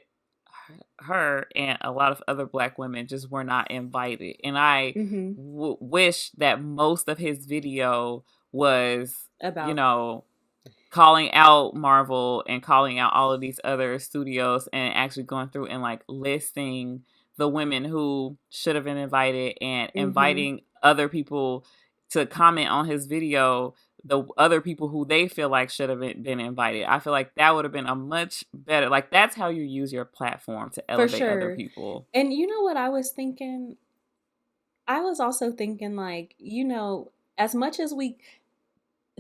her and a lot of other Black women just were not invited. And I wish that most of his video was about, calling out Marvel and calling out all of these other studios, and actually going through and like listing the women who should have been invited, and inviting other people to comment on his video, the other people who they feel like should have been invited. I feel like that would have been a much better, like, that's how you use your platform to elevate other people. And you know what I was thinking? I was also thinking, like, as much as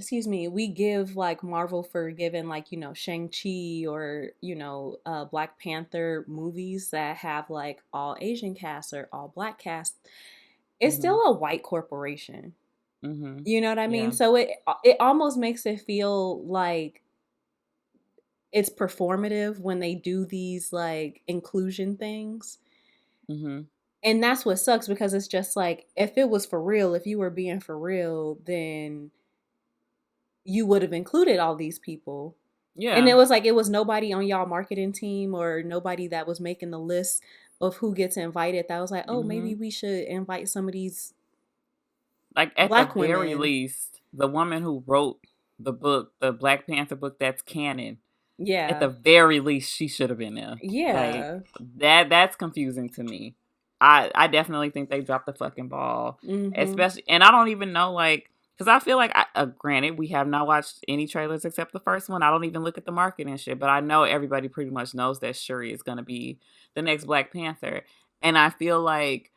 excuse me, we give like Marvel for giving like, you know, Shang-Chi or, you know, Black Panther movies that have like all Asian cast or all black cast. It's Mm-hmm. still a white corporation. Mm-hmm. You know what I mean? Yeah. So it almost makes it feel like it's performative when they do these like inclusion things. Mm-hmm. And that's what sucks because it's just like if it was for real, if you were being for real, then you would have included all these people. And Yeah. it was like it was nobody on y'all marketing team or nobody that was making the list of who gets invited that was like, oh, Mm-hmm. maybe we should invite some of these Like at the black very women. least, the woman who wrote the book, the Black Panther book that's canon, at the Yeah. very least she should have been there. Like Yeah. that's confusing to me. I definitely think they dropped the fucking ball. Mm-hmm. Especially, and I don't even know, like, because I feel like granted, we have not watched any trailers except the first one. I don't even look at the marketing and shit, but I know everybody pretty much knows that Shuri is going to be the next Black Panther. And I feel like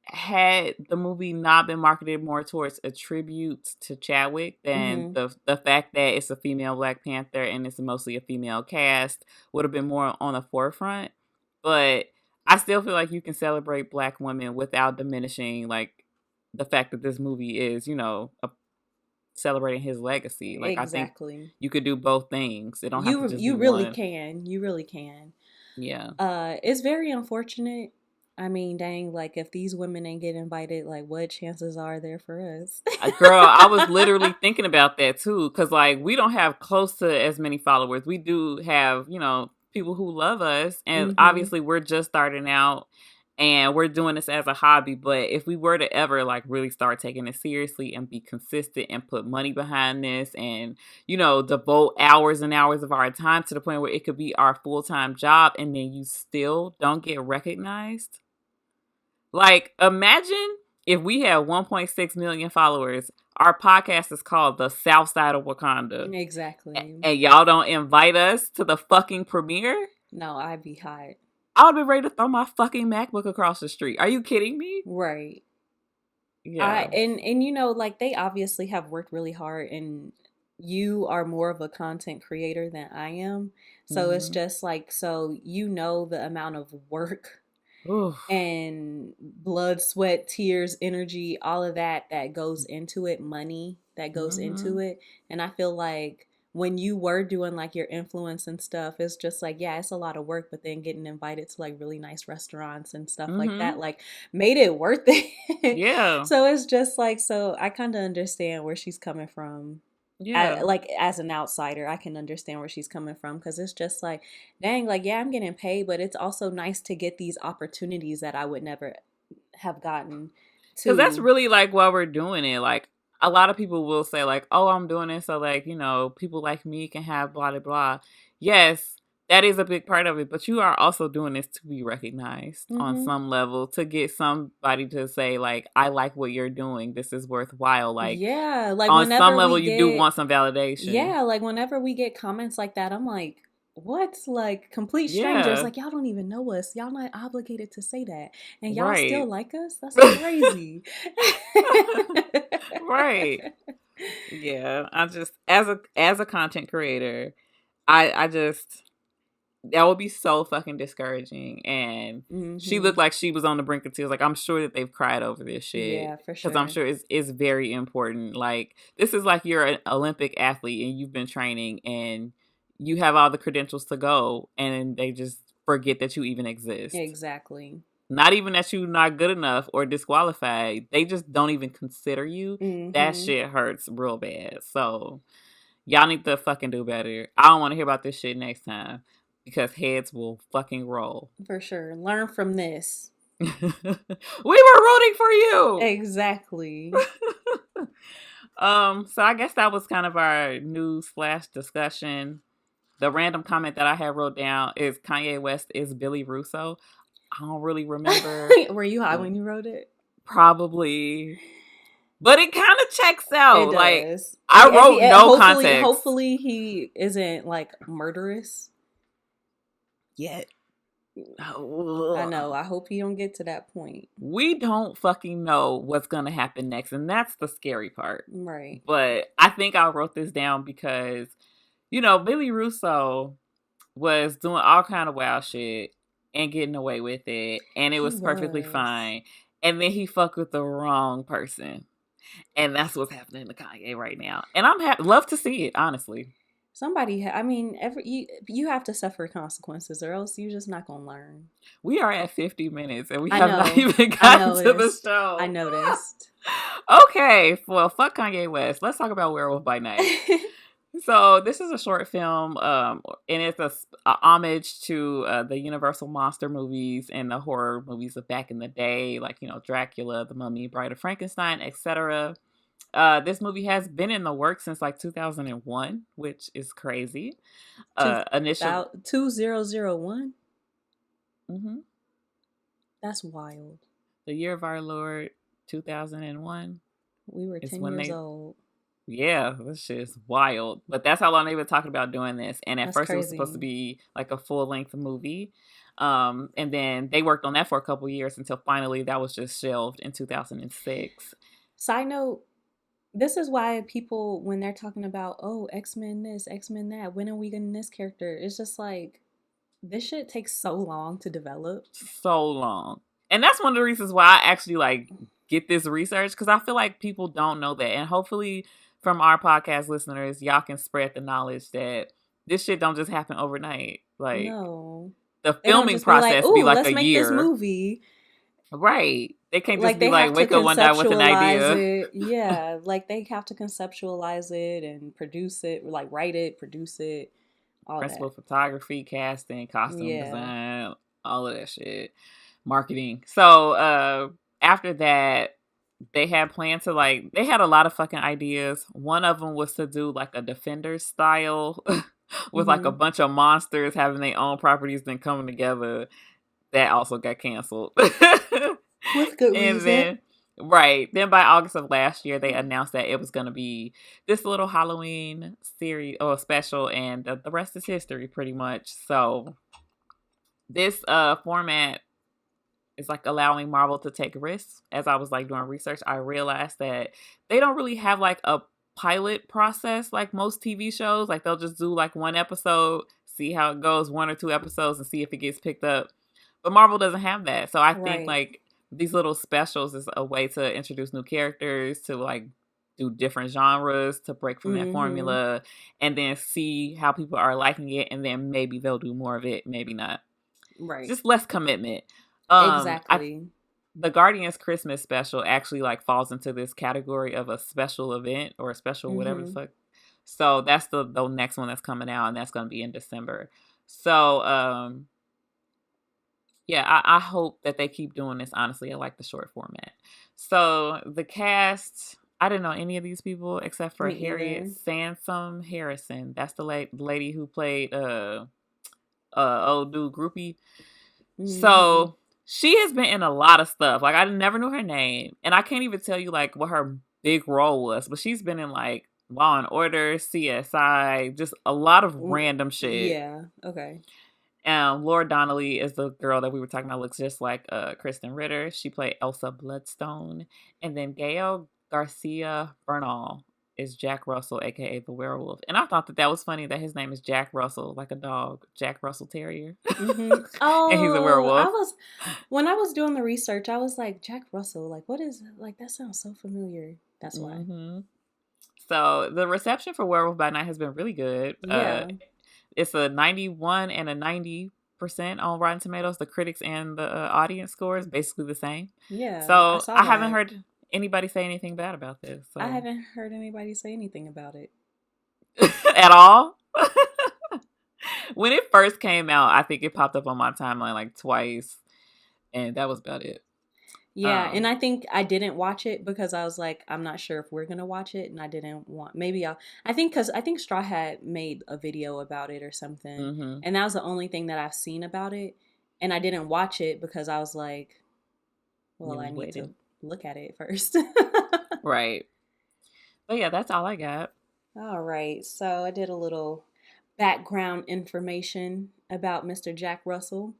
had the movie not been marketed more towards a tribute to Chadwick than Mm-hmm. the fact that it's a female Black Panther and it's mostly a female cast would have been more on the forefront. But I still feel like you can celebrate Black women without diminishing like the fact that this movie is, you know, celebrating his legacy. Like I think Exactly. you could do both things. It don't have to just be You really one. can. You really can. Yeah. It's very unfortunate. I mean, dang, like if these women ain't get invited, like what chances are there for us? Girl, I was literally thinking about that too, because like we don't have close to as many followers. We do have, you know, people who love us, and Mm-hmm. obviously we're just starting out, and we're doing this as a hobby. But if we were to ever like really start taking it seriously and be consistent and put money behind this, and you know, devote hours and hours of our time to the point where it could be our full-time job, and then you still don't get recognized. Like, imagine if we had 1.6 million followers. Our podcast is called The South Side of Wakanda. Exactly. And y'all don't invite us to the fucking premiere? No, I'd be hot. I would be ready to throw my fucking MacBook across the street. Are you kidding me? Right. I Yeah. and you know, like they obviously have worked really hard and you are more of a content creator than I am. So it's Mm-hmm. just like so you know the amount of work Oof. and blood, sweat, tears, energy, all of that that goes into it, money that goes into Mm-hmm. it. And I feel like when you were doing like your influence and stuff, it's just like, yeah, it's a lot of work, but then getting invited to like really nice restaurants and stuff like Mm-hmm. that, like made it worth it. Yeah. So it's just like, so I kind of understand where she's coming from. Yeah. Like as an outsider, I can understand where she's coming from because it's just like, dang, like yeah, I'm getting paid, but it's also nice to get these opportunities that I would never have gotten Because that's to. really like why we're doing it. Like, a lot of people will say, like, oh, I'm doing it so, like, you know, people like me can have blah, blah, blah. Yes, that is a big part of it. But you are also doing this to be recognized on Hmm. some level, to get somebody to say, like, I like what you're doing. This is worthwhile. Like, Yeah, like on some whenever level, we you do get, want some validation. yeah, like whenever we get comments like that, I'm like, what? Like complete strangers, Yeah, like y'all don't even know us. Y'all not obligated to say that. And y'all still right. like us? That's crazy. Right. Yeah. I just, as a content creator, I just, that would be so fucking discouraging. And she Hmm. looked like she was on the brink of tears. Like, I'm sure that they've cried over this shit Yeah, for because I'm sure. sure it's very important. Like, this is like you're an Olympic athlete and you've been training and you have all the credentials to go, and they just forget that you even exist. Exactly. Not even that you're not good enough or disqualified. They just don't even consider you. That Hmm. shit hurts real bad. So y'all need to fucking do better. I don't want to hear about this shit next time because heads will fucking roll. For sure. Learn from this. We were rooting for you. Exactly. So I guess that was kind of our news slash discussion. The random comment that I had wrote down is Kanye West is Billy Russo. I don't really remember. Were you high when you wrote it? Probably. But it kind of checks It out. Like, does. I wrote no Hopefully, context hopefully he isn't like murderous. yet. I know. I hope you don't get to that point. We don't fucking know what's going to happen next. And that's the scary part. Right. But I think I wrote this down because, Billy Russo was doing all kind of wild shit and getting away with it. And it He was perfectly was. fine. And then he fucked with the wrong person. And that's what's happening to Kanye right now. And love to see it, honestly. I mean, you have to suffer consequences, or else you're just not gonna learn. We are at 50 minutes, and we I have not know. even I gotten to the noticed. show. I noticed. Okay, well, fuck Kanye West. Let's talk about Werewolf by Night. So this is a short film, and it's a homage to the Universal monster movies and the horror movies of back in the day, like Dracula, The Mummy, Bride of Frankenstein, etc. This movie has been in the works since like 2001, which is crazy. Initial 2001. mm-hmm. That's wild. The year of our Lord 2001. We were 10 years old. Yeah, this shit is wild. But that's how long they've been talking about doing this. And at first it was supposed to be like a full-length movie. And then they worked on that for a couple years until finally that was just shelved in 2006. Side note, this is why people, when they're talking about, oh, X-Men this, X-Men that, when are we getting this character? It's just like, this shit takes so long to develop. So long. And that's one of the reasons why I actually like get this research, because I feel like people don't know that. And hopefully from our podcast listeners, y'all can spread the knowledge that this shit don't just happen overnight. Like, no, the filming process be like let's a make year. this movie. Right. They can't just be like, wake up one day with an idea. It. Yeah, like they have to conceptualize it and produce it, like write it, produce it, all Principal that. photography, casting, costume design, all of that shit. Marketing. So after that, they had planned to they had a lot of fucking ideas. One of them was to do like a Defenders style with like a bunch of monsters having their own properties then coming together. That also got canceled. With good reason. Then by August of last year, they announced that it was going to be this little Halloween series or special, and the rest is history pretty much. So this format is like allowing Marvel to take risks. As I was like doing research, I realized that they don't really have like a pilot process like most TV shows. Like they'll just do like one episode, see how it goes, 1 or 2 episodes, and see if it gets picked up. But Marvel doesn't have that. So I think like these little specials is a way to introduce new characters, to like do different genres, to break from that formula, and then see how people are liking it, and then maybe they'll do more of it, maybe not. Right. Just less commitment. Exactly. The Guardians Christmas special actually like falls into this category of a special event or a special whatever the fuck. So that's the next one that's coming out, and that's going to be in December. So yeah, I hope that they keep doing this. Honestly, I like the short format. So the cast, I didn't know any of these people except for Harriet Sansom Harrison. That's the lady who played old dude Groupie. So she has been in a lot of stuff. Like I never knew her name, and I can't even tell you like what her big role was. But she's been in like Law and Order, CSI, just a lot of random shit. Yeah. Okay. Laura Donnelly is the girl that we were talking about. Looks just like Kristen Ritter. She played Elsa Bloodstone. And then Gael Garcia Bernal is Jack Russell, aka the Werewolf. And I thought that was funny that his name is Jack Russell, like a dog, Jack Russell Terrier. Oh, and he's a werewolf. When I was doing the research, I was like, Jack Russell, like what is like that sounds so familiar. That's why. So the reception for Werewolf by Night has been really good. Yeah. It's a 91 and a 90% on Rotten Tomatoes. The critics and the audience score is basically the same. Yeah. So I haven't heard anybody say anything bad about this. So. I haven't heard anybody say anything about it. At all? When it first came out, I think it popped up on my timeline like twice. And that was about it. Yeah, and I think I didn't watch it because I was like, I'm not sure if we're gonna watch it, and I didn't want. Maybe I think Straw Hat made a video about it or something, and that was the only thing that I've seen about it, and I didn't watch it because I was like, well, I need to look at it first. Right. But yeah, that's all I got. All right, so I did a little background information about Mr. Jack Russell.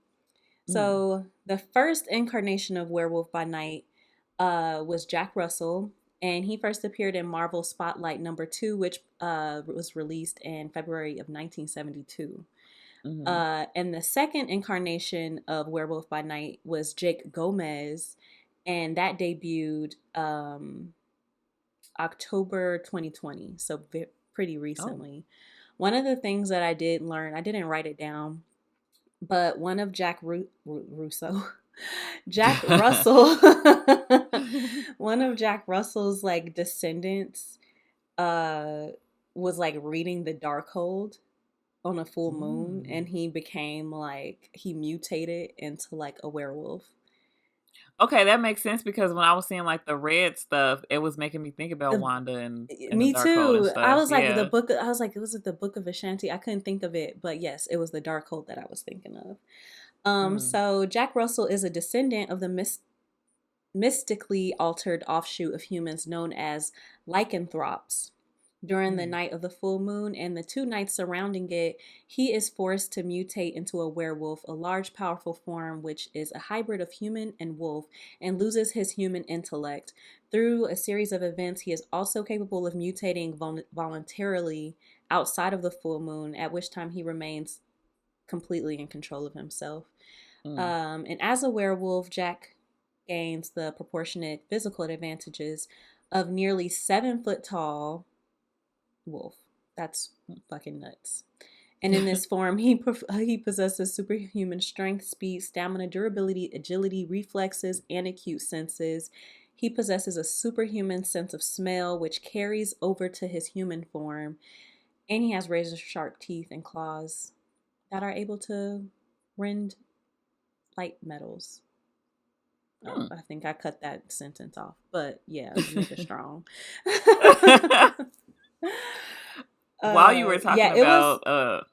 Mm. So the first incarnation of Werewolf by Night was Jack Russell, and he first appeared in Marvel Spotlight #2, which was released in February of 1972. Mm-hmm. And the second incarnation of Werewolf by Night was Jake Gomez, and that debuted October 2020, so pretty Oh. recently. One of the things that I did learn, I didn't write it down, but one of Russo, Jack Russell, one of Jack Russell's like descendants, uh, was like reading the Darkhold on a full moon, Mm. and he became like he mutated into like a werewolf. Okay, that makes sense because when I was seeing like the red stuff, it was making me think about Wanda and the Me Darkhold and too. I stuff. was like the Yeah. book. I was like, was it the Book of Ashanti? I couldn't think of it, but yes, it was the Darkhold that I was thinking of. Mm. So Jack Russell is a descendant of the mystically altered offshoot of humans known as lycanthropes. During the Mm. night of the full moon and the 2 nights surrounding it, he is forced to mutate into a werewolf, a large, powerful form which is a hybrid of human and wolf, and loses his human intellect. Through a series of events, he is also capable of mutating voluntarily outside of the full moon, at which time he remains completely in control of himself. Mm. And as a werewolf, Jack gains the proportionate physical advantages of nearly 7 foot tall wolf. That's fucking nuts. And in this form, he possesses superhuman strength, speed, stamina, durability, agility, reflexes, and acute senses. He possesses a superhuman sense of smell, which carries over to his human form. And he has razor sharp teeth and claws that are able to rend light metals. Oh, Mm. I think I cut that sentence off. But yeah, make it strong. While you were Yeah, talking it was. about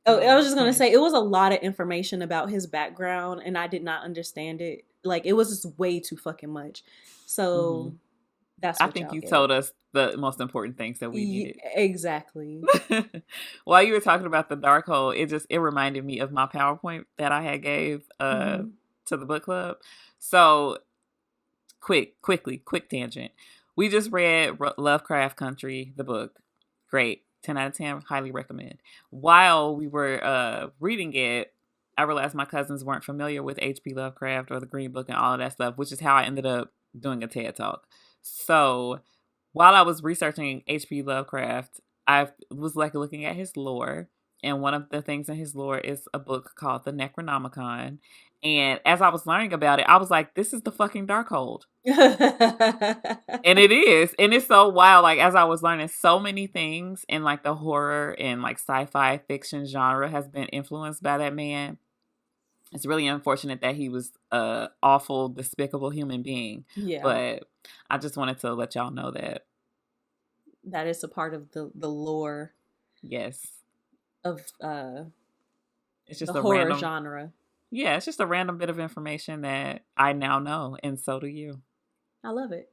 Oh, I was just gonna say it finish. was a lot of information about his background, and I did not understand it. Like it was just way too fucking much. Hmm. So that's I what think y'all you get. told us the most important things that we needed. Exactly. While you were talking about the dark hole, it reminded me of my PowerPoint that I had gave Hmm. to the book club. So quick tangent. We just read Lovecraft Country, the book. Great. 10 out of 10, highly recommend. While we were reading it, I realized my cousins weren't familiar with H.P. Lovecraft or the Green Book and all of that stuff, which is how I ended up doing a TED Talk. So while I was researching H.P. Lovecraft, I was like looking at his lore. And one of the things in his lore is a book called the Necronomicon. And as I was learning about it, I was like, this is the fucking Darkhold. And it is. And it's so wild. Like, as I was learning, so many things in like the horror and like sci-fi fiction genre has been influenced by that man. It's really unfortunate that he was a awful, despicable human being. Yeah, But I just wanted to let y'all know that that is a part of the lore yes, of it's the just a horror random genre. yeah, it's just a random bit of information that I now know, and so do you. I love it.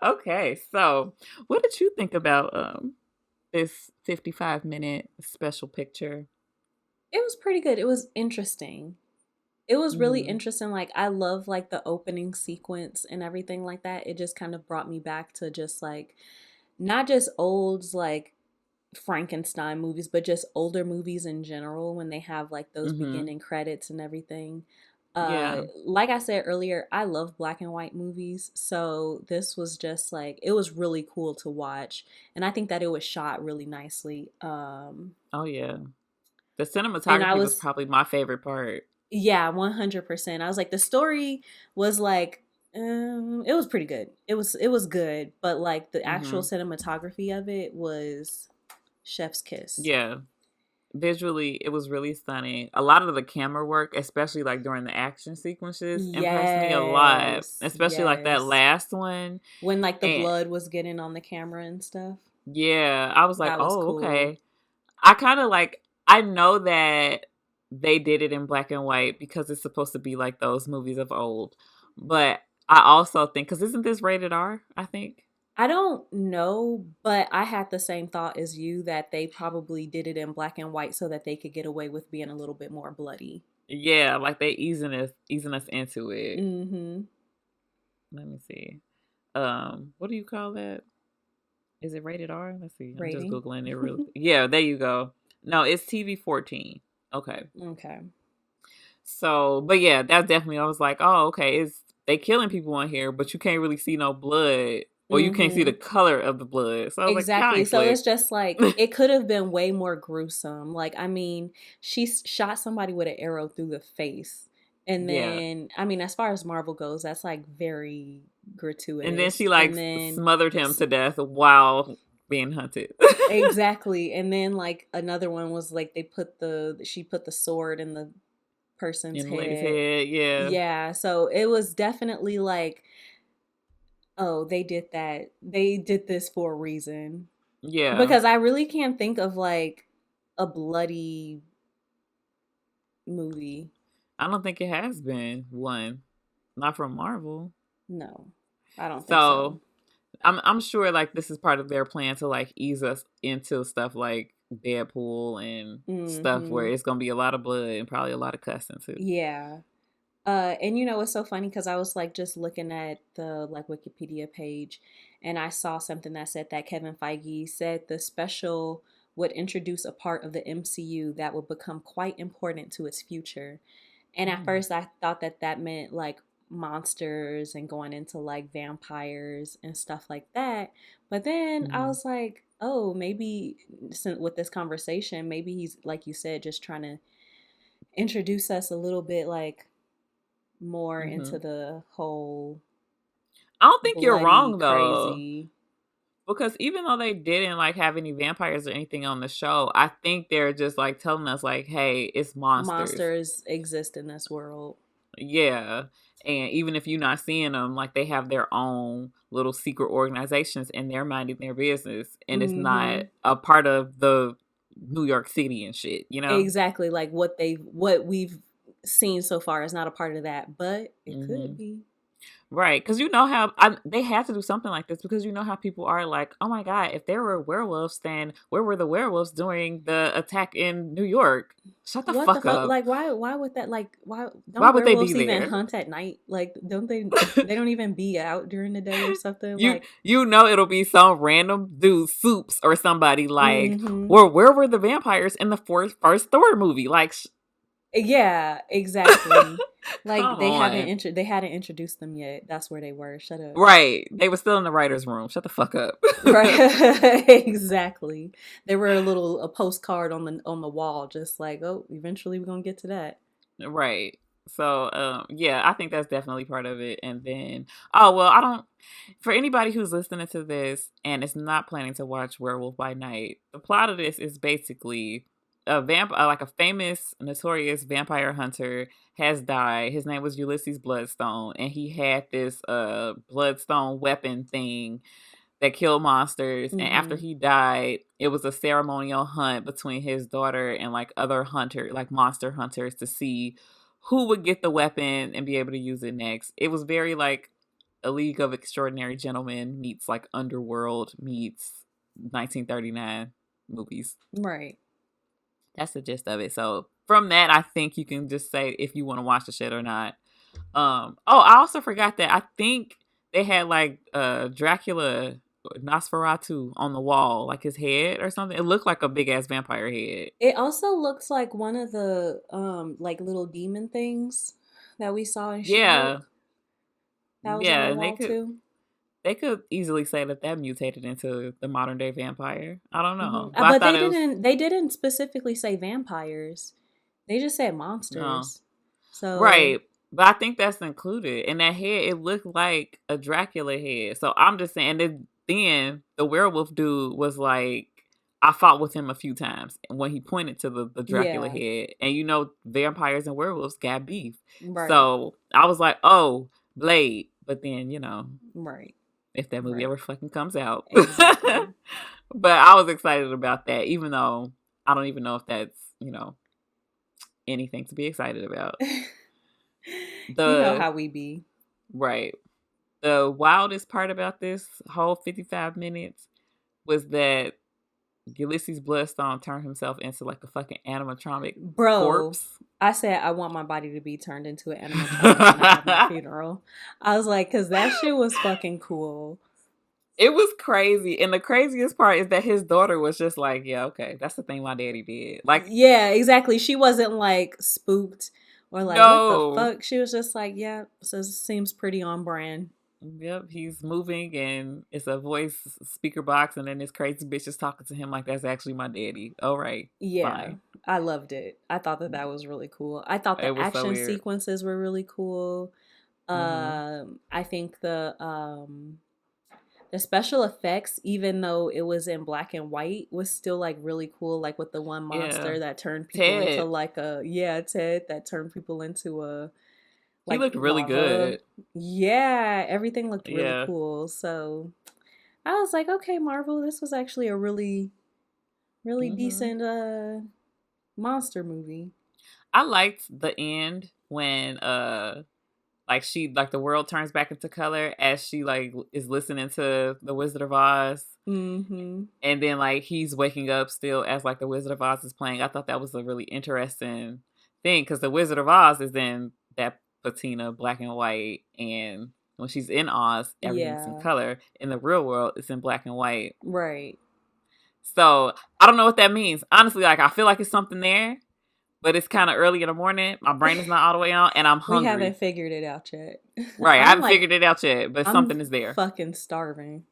Okay, so what did you think about this 55-minute special picture? It was pretty good. It was interesting. It was really Mm-hmm. interesting. Like I love like the opening sequence and everything like that. It just kind of brought me back to just like not just old like Frankenstein movies, but just older movies in general when they have like those Mm-hmm. beginning credits and everything. Yeah. Like I said earlier, I love black and white movies, so this was just like it was really cool to watch, and I think that it was shot really nicely. Oh yeah. The And I cinematography was was probably my favorite part. Yeah, 100%. I was like the story was like it was pretty good. It was good, but like the actual Mm-hmm. cinematography of it was chef's kiss. Yeah. Visually, it was really stunning. A lot of the camera work, especially like during the action sequences, impressed me a lot. Yes, Especially like that yes. last one. When like the And blood was getting on the camera and stuff. yeah, I was like, That was oh, cool. okay. I kind of like, I know that they did it in black and white because it's supposed to be like those movies of old. But I also think, because isn't this rated R, I think? I don't know, but I had the same thought as you that they probably did it in black and white so that they could get away with being a little bit more bloody. Yeah, like they easing us into it. Mm-hmm. Let me see. What do you call that? Is it rated R? Let's see. I'm just Rating. googling it really. Yeah, there you go. No, it's TV 14. Okay. Okay. So, but yeah, that's definitely. I was like, oh, okay. It's they killing people in here, but you can't really see no blood, or you can't see the Mm-hmm. color of the blood. So I was like, y'all Exactly. ain't So slick. it's just like it could have been way more gruesome. Like, I mean, shot somebody with an arrow through the face. And Yeah, then, I mean, as far as Marvel goes, that's like very and then gratuitous. she like And then, smothered him to death while being hunted. exactly. And then, like, another one was like she put the sword in the person's In the lady's head. head. Yeah, Yeah. So it was definitely like, oh, they did that. They did this for a reason. yeah. Because I really can't think of like a bloody movie. I don't think it has been one, not from Marvel. No, I don't think so. So I'm sure like this is part of their plan to like ease us into stuff like Deadpool and stuff where Hmm. it's gonna be a lot of blood and probably a lot of cussing too. Yeah. And it's so funny because I was like just looking at the like Wikipedia page and I saw something that said that Kevin Feige said the special would introduce a part of the MCU that would become quite important to its future. And at Mm, first, I thought that that meant like monsters and going into like vampires and stuff like that. But then I mm, was like, oh, maybe with this conversation, maybe he's, like you said, just trying to introduce us a little bit like more into mm-hmm. the whole I don't think you're bloody, wrong though, crazy because even though they didn't like have any vampires or anything on the show, I think they're just like telling us like, hey, it's monsters. monsters exist in this world. Yeah. And even if you're not seeing them, like they have their own little secret organizations and they're minding their business. And it's not Hmm. a part of the New York City and shit, you know? Exactly, like what we've seen so far is not a part of that, but it Hmm. could be. Right. Because you know how they had to do something like this because you know how people are like, oh my God, if there were werewolves, then where were the werewolves during the attack in New York? Shut the What the fuck fuck? up. Like, why would that? Like, why Why don't would they be werewolves even there? hunt at night? Like, don't they? They don't even be out during the day or something. you Like, you know it'll be some random dude Soups or somebody like, mm-hmm. well, where were the vampires in the first Thor movie? Like, Yeah, exactly. Like come on. they hadn't introduced them yet. That's where they were. Shut up. Right. They were still in the writer's room. Shut the fuck up. Right. Exactly. There were a postcard on the wall, just like, oh, eventually we're gonna get to that. Right. So, yeah, I think that's definitely part of it. And then, oh, well, I don't, for anybody who's listening to this and is not planning to watch Werewolf by Night, the plot of this is basically like a famous, notorious vampire hunter has died. His name was Ulysses Bloodstone, and he had this, bloodstone weapon thing that killed monsters. And after Mm-hmm. he died, it was a ceremonial hunt between his daughter and like other hunter, like monster hunters, to see who would get the weapon and be able to use it next. It was very like a League of Extraordinary Gentlemen meets like Underworld meets 1939 movies. Right. That's the gist of it. So from that, I think you can just say if you want to watch the shit or not. Oh, I also forgot that I think they had like Dracula Nosferatu on the wall, like his head or something. It looked like a big ass vampire head. It also looks like one of the like little demon things that we saw in Yeah, She-Hulk. That was on yeah, the and wall too. they could easily say that that mutated into the modern day vampire. I don't Hmm. know, but I But thought it was they didn't specifically say vampires. They just said no monsters. So right. But I think that's included. And that head, it looked like a Dracula head. So I'm just saying that then the werewolf dude was like, I fought with him a few times when he pointed to the Dracula yeah, head. And you know, vampires and werewolves got beef. right, So I was like, oh, Blade. But then, you know, right, if that movie right. ever fucking comes out. Exactly. But I was excited about that, even though I don't even know if that's, you know, anything to be excited about. You know The how we be. Right. the wildest part about this whole 55 minutes was that Ulysses Bloodstone turned himself into like a fucking animatronic Bro, corpse. I said I want my body to be turned into an animatronic when I have my funeral. I was like, because that shit was fucking cool. It was crazy. And the craziest part is that his daughter was just like, yeah, okay, that's the thing my daddy did. Like, Yeah, exactly. She wasn't like spooked or like, what the no. fuck? She was just like, yeah, so it seems pretty on brand. Yep, he's moving and it's a voice speaker box, and then this crazy bitch is talking to him like that's actually my daddy. All right, Yeah, fine. I loved it. I thought that that was really cool. I thought It the was so action weird. sequences were really cool. Mm-hmm. I think the special effects, even though it was in black and white, was still like really cool. Like with the one Yeah, monster that turned people into Ted, like a Ted that turned people into a he like looked really lava. good. Yeah, everything looked really Yeah. cool. So I was like, okay, Marvel, this was actually a really Mm-hmm. decent monster movie. I liked the end when like she like the world turns back into color as she like is listening to the Wizard of Oz, Mm-hmm. and then like he's waking up still as like the Wizard of Oz is playing. I thought that was a really interesting thing because the Wizard of Oz is in that patina black and white, and when she's in Oz everything's in Yeah. color. In the real world it's in black and white. Right. So I don't know what that means honestly. Like I feel like it's something there, but it's kind of early in the morning. My brain is not all the way on, and I'm We haven't hungry. figured it out yet. Right, I I'm haven't like, figured it out yet, but I'm something is there. fucking starving.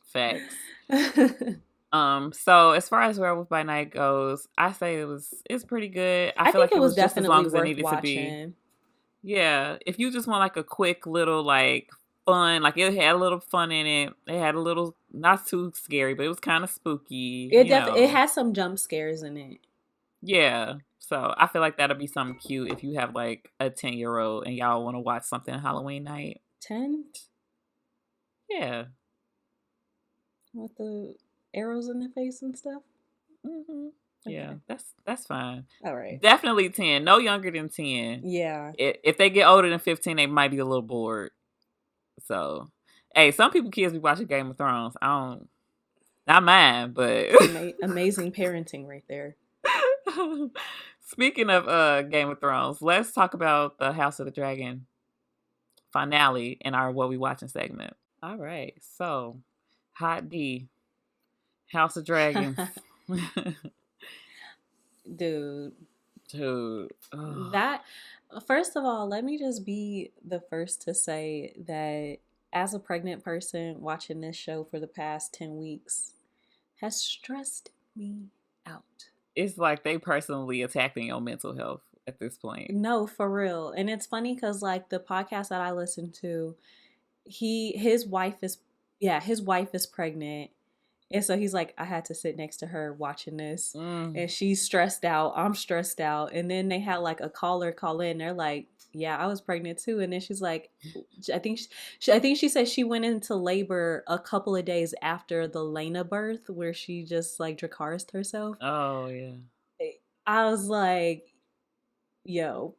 Facts. So as far as Werewolf by Night goes, I say it's pretty good. I I feel think like it it was was just as long definitely as it worth needed to be. watching. Yeah, if you just want like a quick little like fun, like it had a little fun in it. It had a little not too scary, but it was kind of spooky, It has some jump scares in it. Yeah. So I feel like that'll be something cute if you have like a 10-year-old and y'all want to watch something Halloween night. 10 Yeah. with the arrows in the face and stuff. Hmm. Yeah, Okay. that's fine. All right. Definitely 10. No younger than 10. Yeah. If they get older than 15, they might be a little bored. So, hey, some people kids be watching Game of Thrones. I don't, not mine, but Amazing parenting right there. speaking of Game of Thrones, let's talk about the House of the Dragon finale in our What We Watching segment. All right, so Hot D, House of Dragons. Dude, Dude. Ugh. that first of all, let me just be the first to say that as a pregnant person watching this show for the past 10 weeks has stressed me out. It's like they personally attacking your mental health at this point. No, for real. And it's funny cuz like the podcast that I listen to, his wife is his wife is pregnant. And so he's like, I had to sit next to her watching this. Mm. And she's stressed out. I'm stressed out. And then they had like a caller call in. They're like, yeah, I was pregnant too. And then she's like, I think she said she went into labor a couple of days after the Lena birth, where she just like Dracarys herself. Oh yeah. I was like, yo,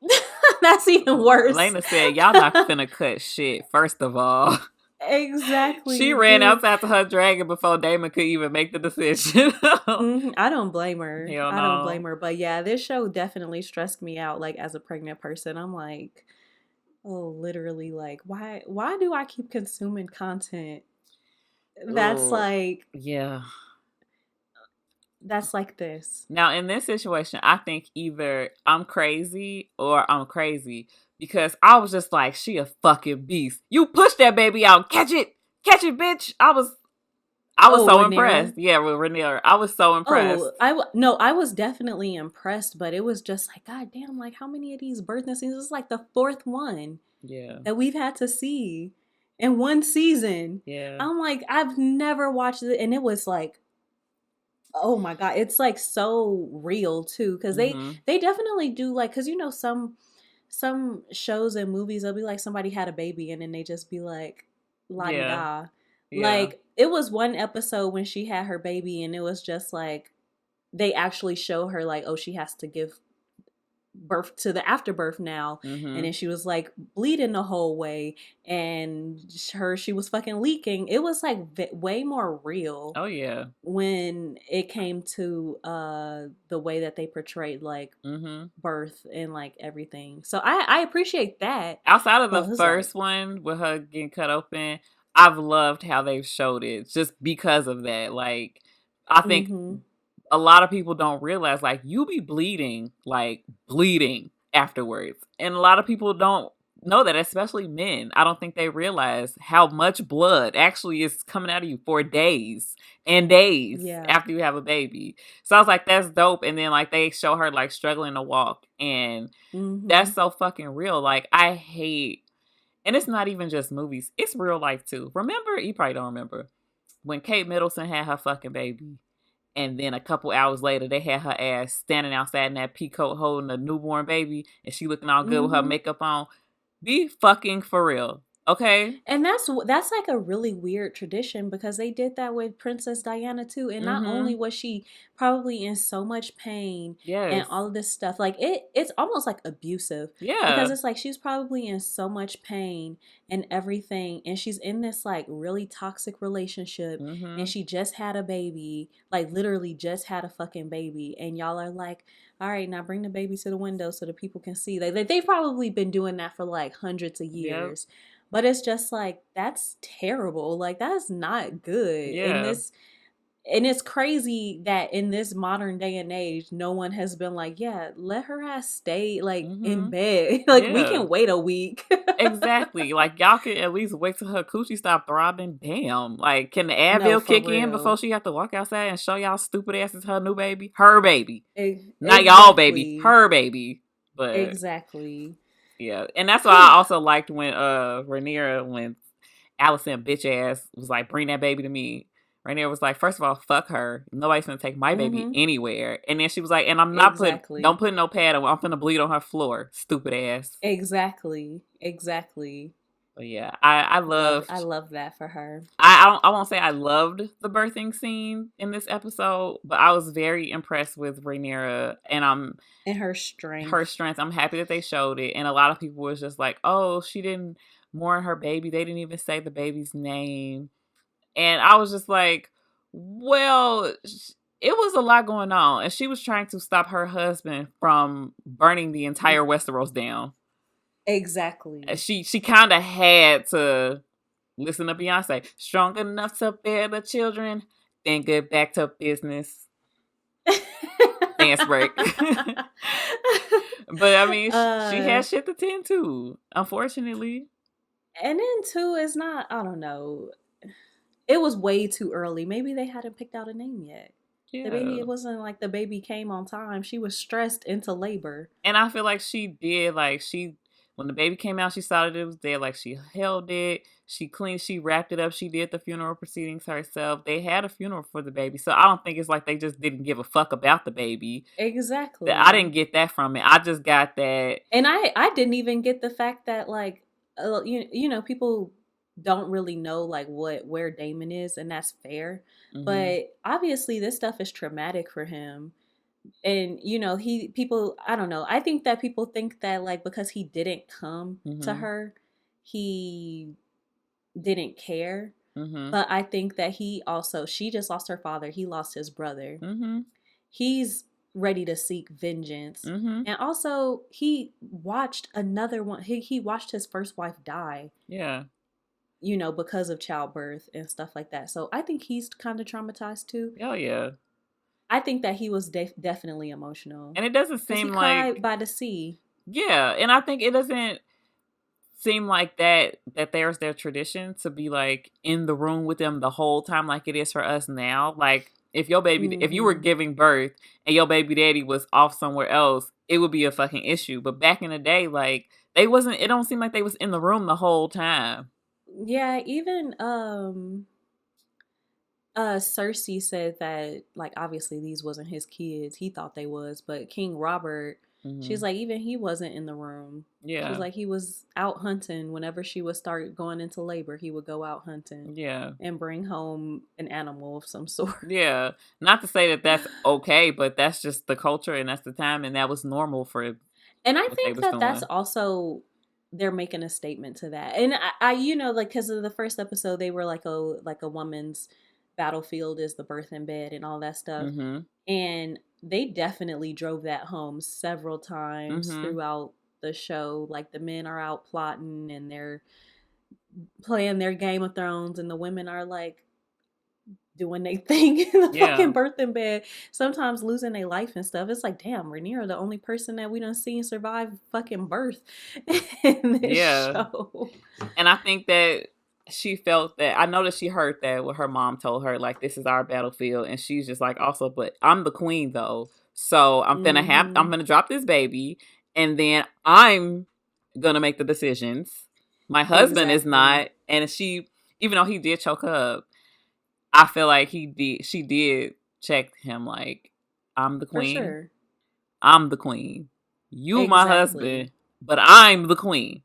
that's even worse. Elena said, y'all not finna cut shit, first of all. Exactly. She ran dude. outside to her dragon before Damon could even make the decision. I don't blame her. Hell I don't no. blame her. But yeah, this show definitely stressed me out. Like as a pregnant person, I'm like, oh, literally, like why do I keep consuming content that's Ooh, like yeah. that's like this? Now in this situation, I think either I'm crazy or I'm crazy because I was just like, she a fucking beast. You push that baby out, catch it, bitch. I was so Rhaenyra? impressed. Yeah, with Rhaenyra, I was so impressed. No, I was definitely impressed, but it was just like, god damn, like how many of these birthing scenes? This is like the fourth one that we've had to see in one season. Yeah. I'm like, I've never watched it, and it was like, oh my god, it's like so real too, because they definitely do like, because some shows and movies they'll be like somebody had a baby and then they just be like la di da. Like it was one episode when she had her baby and it was just like they actually show her like, oh, she has to give birth to the afterbirth now, and Mm-hmm. then she was like bleeding the whole way, and she was fucking leaking. It was like way more real Oh yeah. when it came to the way that they portrayed like Mm-hmm. birth and like everything. So I appreciate that. Outside of the But it was like, first one with her getting cut open, I've loved how they've showed it just because of that. Like, I think mm-hmm, a lot of people don't realize, like, you be bleeding, like, bleeding afterwards. And a lot of people don't know that, especially men. I don't think they realize how much blood actually is coming out of you for days and days yeah, after you have a baby. So I was like, that's dope. And then, like, they show her, like, struggling to walk. And mm-hmm, that's so fucking real. Like, I hate, and it's not even just movies, it's real life too. Remember, you probably don't remember, when Kate Middleton had her fucking baby, and then a couple hours later they had her ass standing outside in that peacoat holding a newborn baby, and she looking all good with her mm-hmm. makeup on. Be fucking for real, okay? And that's like a really weird tradition because they did that with Princess Diana too. And not only Mm-hmm. was she probably in so much pain and Yes. all of this stuff, like it's almost like abusive because Yeah. it's like she's probably in so much pain and everything, and she's in this like really toxic relationship, and Mm-hmm. she just had a baby, like literally just had a fucking baby, and y'all are like, all right, now bring the baby to the window so the people can see. They've probably been doing that for like hundreds of Yep. years, but it's just like that's terrible. Like that's not good. Yeah. And it's crazy that in this modern day and age, no one has been like, yeah, let her ass stay like in Mm-hmm. bed. Like we Yeah. can wait a week. Exactly. Like, y'all can at least wait till her coochie stop throbbing. Damn. Like, can the No, Advil for kick in before real. she have to walk outside and show y'all stupid asses her new baby? Her baby. Not y'all baby. Exactly. Her baby. But Exactly. yeah. And that's why I also liked when Rhaenyra, when Allison bitch ass was like, bring that baby to me. Rhaenyra was like, first of all, fuck her. Nobody's gonna take my baby Mm-hmm. anywhere. And then she was like, and I'm not putting, don't Exactly. put no pad on. I'm gonna bleed on her floor. Stupid ass. Exactly. Exactly. But yeah, I I loved. love that for her. I won't say I loved the birthing scene in this episode, but I was very impressed with Rhaenyra, and And her her strength. strength. I'm happy that they showed it, and a lot of people was just like, "Oh, she didn't mourn her baby. They didn't even say the baby's name," and I was just like, "Well." It was a lot going on, and she was trying to stop her husband from burning the entire Westeros down. Exactly. She kind of had to listen to Beyonce. Strong enough to bear the children, then get back to business. Dance break. But I mean, she uh has shit to tend to, unfortunately. and then too, it's not, I don't know. It was way too early. Maybe they hadn't picked out a name yet. The baby, Yeah. it wasn't like the baby came on time. She was stressed into labor. And I feel like she did, like, when the baby came out, she saw that it was there. Like, she held it, she cleaned, she wrapped it up, she did the funeral proceedings herself. They had a funeral for the baby. So I don't think it's like they just didn't give a fuck about the baby. I Exactly. didn't get that from it. I just got that. And I didn't even get the fact that like you know people don't really know like where Damon is, and that's fair. Mm-hmm. But obviously this stuff is traumatic for him. And you know, he people I don't know. I think that people think that like because he didn't come to Mm-hmm. her, he didn't care. Mm-hmm. But I think that she just lost her father, he lost his brother. Mm-hmm. He's ready to seek vengeance. Mm-hmm. And also he watched another one, he watched his first wife die, Yeah. you know, because of childbirth and stuff like that. So I think he's kind of traumatized too. Hell yeah. I think that he was definitely emotional And it doesn't because he seem cried like, by the sea. yeah, and I think it doesn't seem like that there's their tradition to be like in the room with them the whole time like it is for us now. Like, if you were Mm-hmm. giving birth and your baby daddy was off somewhere else, it would be a fucking issue. But back in the day, like, it don't seem like they was in the room the whole time. Yeah, even Cersei said that like obviously these wasn't his kids. He thought they was, but King Robert, she's Hmm. like even he wasn't in the room. She's Yeah. like he was out hunting whenever she would start going into labor. He would go out hunting Yeah. and bring home an animal of some sort. Yeah. Not to say that that's okay, but that's just the culture and that's the time, and that was normal for And I what they think was that that's doing. also they're making a statement to that. And you know, like because of the first episode, they were like, oh, like a woman's battlefield is the birth in bed and all that stuff. Mm-hmm. And they definitely drove that home several times Mm-hmm. throughout the show. Like the men are out plotting and they're playing their Game of Thrones, and the women are like doing their thing in the Yeah. fucking birthing bed, sometimes losing their life and stuff. It's like, damn, Rhaenyra, the only person that we done seen survive fucking birth in this Yeah. show. And I think that she felt that, I know that she heard that what her mom told her, like, this is our battlefield. And she's just like, also, but I'm the queen though. So I'm Mm-hmm. gonna drop this baby, and then I'm gonna make the decisions. My husband is Exactly. not. And even though he did choke her up, I feel like she did check him like, I'm the For queen. sure. I'm the queen. You my Exactly. husband, but I'm the queen.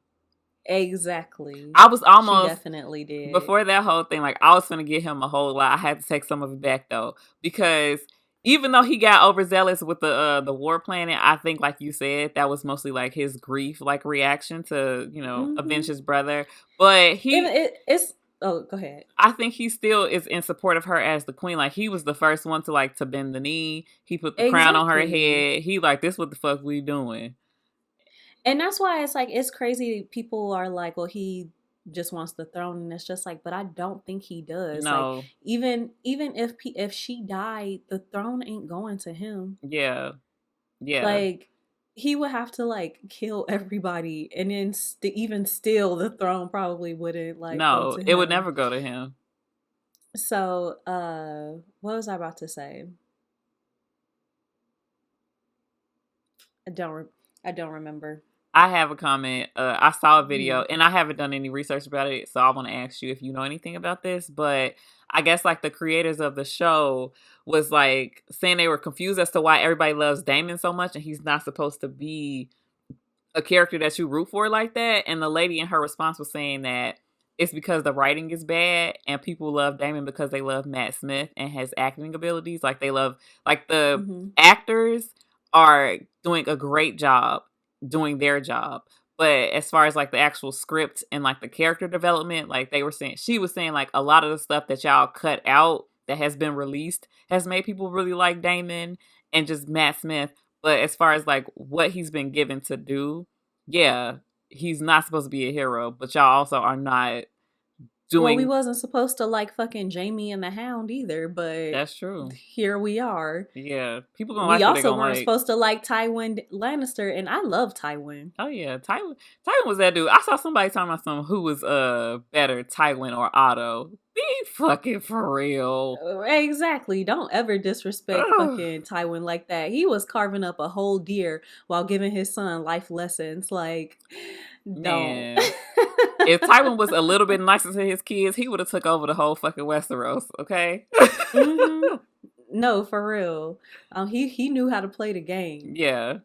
Exactly. I was She almost, definitely did. before that whole thing, like I was gonna give him a whole lot. I had to take some of it back though, because even though he got overzealous with the war planning, I think, like you said, that was mostly like his grief, like reaction to avenge Mm-hmm. his brother. But It's oh, go ahead. I think he still is in support of her as the queen. Like he was the first one to like to bend the knee. He put the crown on her Exactly. head. He like, this what the fuck we doing? And that's why it's like it's crazy. People are like, well, he just wants the throne, and it's just like, but I don't think he does. Like No, even if she died, the throne ain't going to him. yeah, yeah. Like he would have to like kill everybody, and then even still, the throne probably wouldn't like go No, to it would him. never go to him. So, what was I about to say? I don't. I don't remember. I have a comment. I saw a video, Hmm. and I haven't done any research about it, so I want to ask you if you know anything about this. But I guess like the creators of the show was like saying they were confused as to why everybody loves Damon so much, and he's not supposed to be a character that you root for like that. And the lady in her response was saying that it's because the writing is bad, and people love Damon because they love Matt Smith and his acting abilities. Like they love, like the Hmm. actors are doing a great job doing their job. But as far as like the actual script and like the character development, like she was saying like a lot of the stuff that y'all cut out that has been released has made people really like Damon and just Matt Smith. But as far as like what he's been given to do, yeah, he's not supposed to be a hero, but y'all also are not Well, we doing. wasn't supposed to like fucking Jamie and the Hound either, but That's true. here we are. Yeah, people gonna We like what they also gonna weren't like. supposed to like Tywin Lannister, and I love Tywin. Oh yeah, Tywin was that dude. I saw somebody talking about someone who was better, Tywin or Otto. Be fucking for real. Exactly. Don't ever disrespect Ugh, fucking Tywin like that. He was carving up a whole deer while giving his son life lessons. Like, don't. man. If Tywin was a little bit nicer to his kids, he would have took over the whole fucking Westeros. Okay. Mm-hmm. No, for real. He knew how to play the game. Yeah.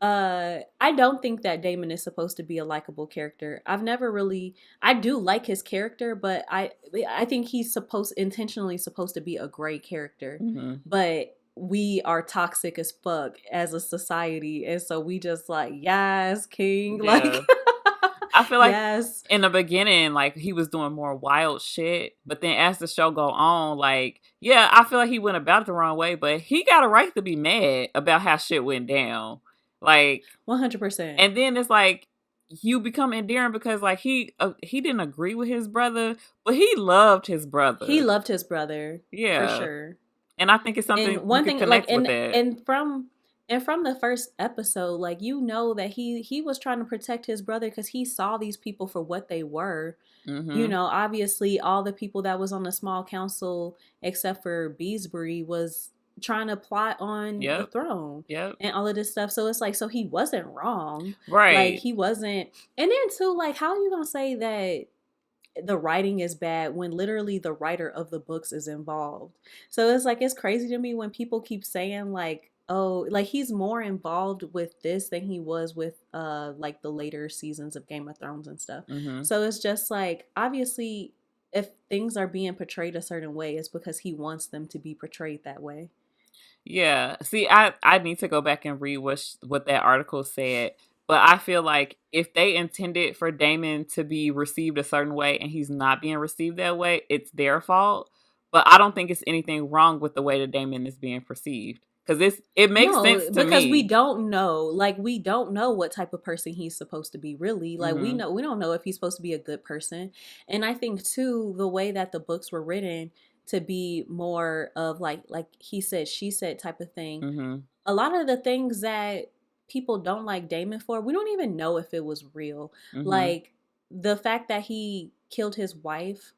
I don't think that Damon is supposed to be a likable character. I've never really. I do like his character, but I think he's intentionally supposed to be a gray character. Hmm. But we are toxic as fuck as a society, and so we just like, yes, king, like Yeah. I feel like yes. in the beginning, like he was doing more wild shit, but then as the show go on, like yeah, I feel like he went about it the wrong way, but he got a right to be mad about how shit went down. Like, 100%. and then it's like you become endearing because like he didn't agree with his brother, but he loved his He brother. loved his brother for Yeah, sure. and I think it's And something you one could thing, like, connect with that. and from the first episode, like, you know that he was trying to protect his brother because he saw these people for what they were. You Mm-hmm. know, obviously all the people that was on the small council except for Beesbury was trying to plot on the Yep. throne Yep. and all of this stuff. So it's like, so he wasn't wrong. Like Right. he wasn't. And then too, like, how are you gonna say that the writing is bad when literally the writer of the books is involved? So it's like, it's crazy to me when people keep saying like, oh, like he's more involved with this than he was with like the later seasons of Game of Thrones and stuff. Mm-hmm. So it's just like, obviously if things are being portrayed a certain way, it's because he wants them to be portrayed that way. Yeah. See, I need to go back and read what that article said, But I feel like if they intended for Damon to be received a certain way and he's not being received that way, it's their fault. But I don't think it's anything wrong with the way that Damon is being perceived. Because it makes sense No, to because we me. don't know. Like we don't know what type of person he's supposed to be really. Like Mm-hmm. we don't know if he's supposed to be a good person. And I think too the way that the books were written to be more of like he said she said type of thing. Mm-hmm. A lot of the things that people don't like Damon for, we don't even know if it was real. Mm-hmm. Like the fact that he killed his wife,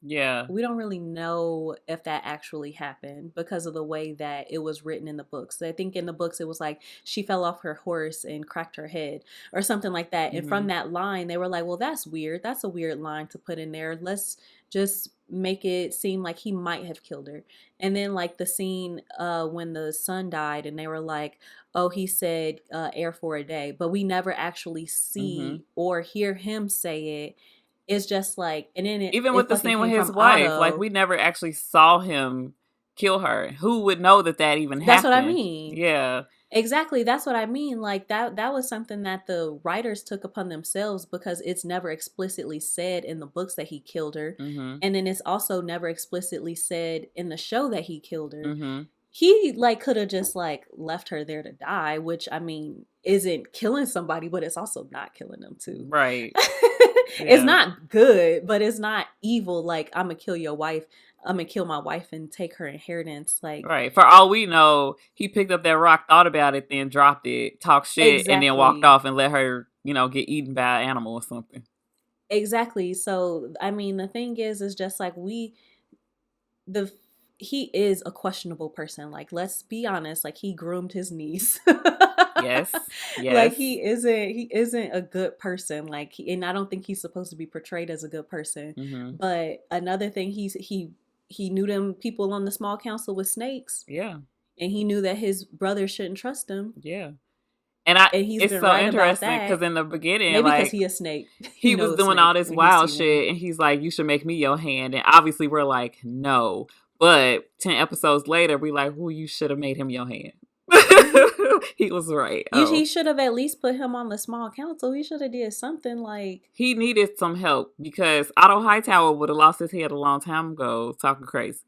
Yeah. we don't really know if that actually happened because of the way that it was written in the books. I think in the books it was like she fell off her horse and cracked her head or something like that. And Mm-hmm. from that line, they were like, well, that's weird. That's a weird line to put in there. Let's just make it seem like he might have killed her. And then like the scene when the son died and they were like, oh, he said air for a day, but we never actually Mm-hmm. see or hear him say it. It's just like, and then Even it with the fucking scene with came his from wife, like Otto. we never actually saw him kill her. Who would know that that even That's what I happened? mean. Yeah. Exactly, that's what I mean. Like that was something that the writers took upon themselves because it's never explicitly said in the books that he killed her. Mm-hmm. And then it's also never explicitly said in the show that he killed her. Mm-hmm. He like could have just like left her there to die, which I mean isn't killing somebody, but it's also not killing them too. Right. It's Yeah. not good, but it's not evil. Like I'm gonna kill your wife. I'm gonna kill my wife and take her inheritance. Like Right. For all we know, he picked up that rock, thought about it, then dropped it, talked shit, and then walked exactly, off and let her, get eaten by an animal or something. exactly. So I mean, the thing is just like the he is a questionable person. Like let's be honest. Like he groomed his niece. Yes. Like Yes. he isn't a good person. Like and I don't think he's supposed to be portrayed as a good person. Mm-hmm. But another thing, he knew them people on the small council with snakes, Yeah. and he knew that his brother shouldn't trust him, Yeah. And and he's it's been so right about interesting because that. in the beginning, Maybe because like he a snake, he he know was a doing all snake this when he wild see one. shit, and he's like, "You should make me your hand." And obviously, we're like, "No." But 10 episodes later, we like, "Well, you should have made him your hand." Hmm. He was right. He Oh, should have at least put him on the small council. He should have did something like he needed some help because Otto Hightower would have lost his head a long time ago, talking crazy.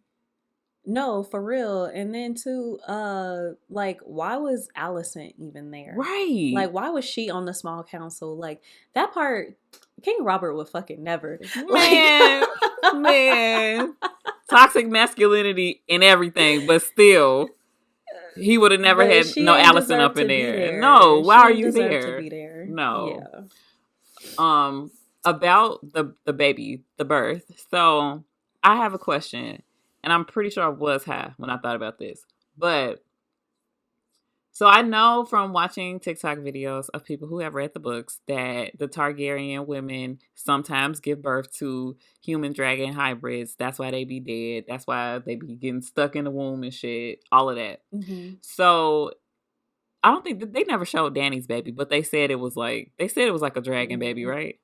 no, for real. And then too, like why was Allison even there? Right, Like why was she on the small council? Like that part, King Robert would fucking never. Like man, man, toxic masculinity and everything, but still. He would have never but had she no ain't Allison deserve up in to be there. No, there. why She are ain't you deserve to there? be there. No. Yeah. Um, about the baby, the birth. So I have a question, and I'm pretty sure I was high when I thought about this. But so I know from watching TikTok videos of people who have read the books that the Targaryen women sometimes give birth to human dragon hybrids. That's why they be dead. That's why they be getting stuck in the womb and shit. All of that. Hmm. So I don't think they never showed Danny's baby, but they said it was like a dragon baby, right?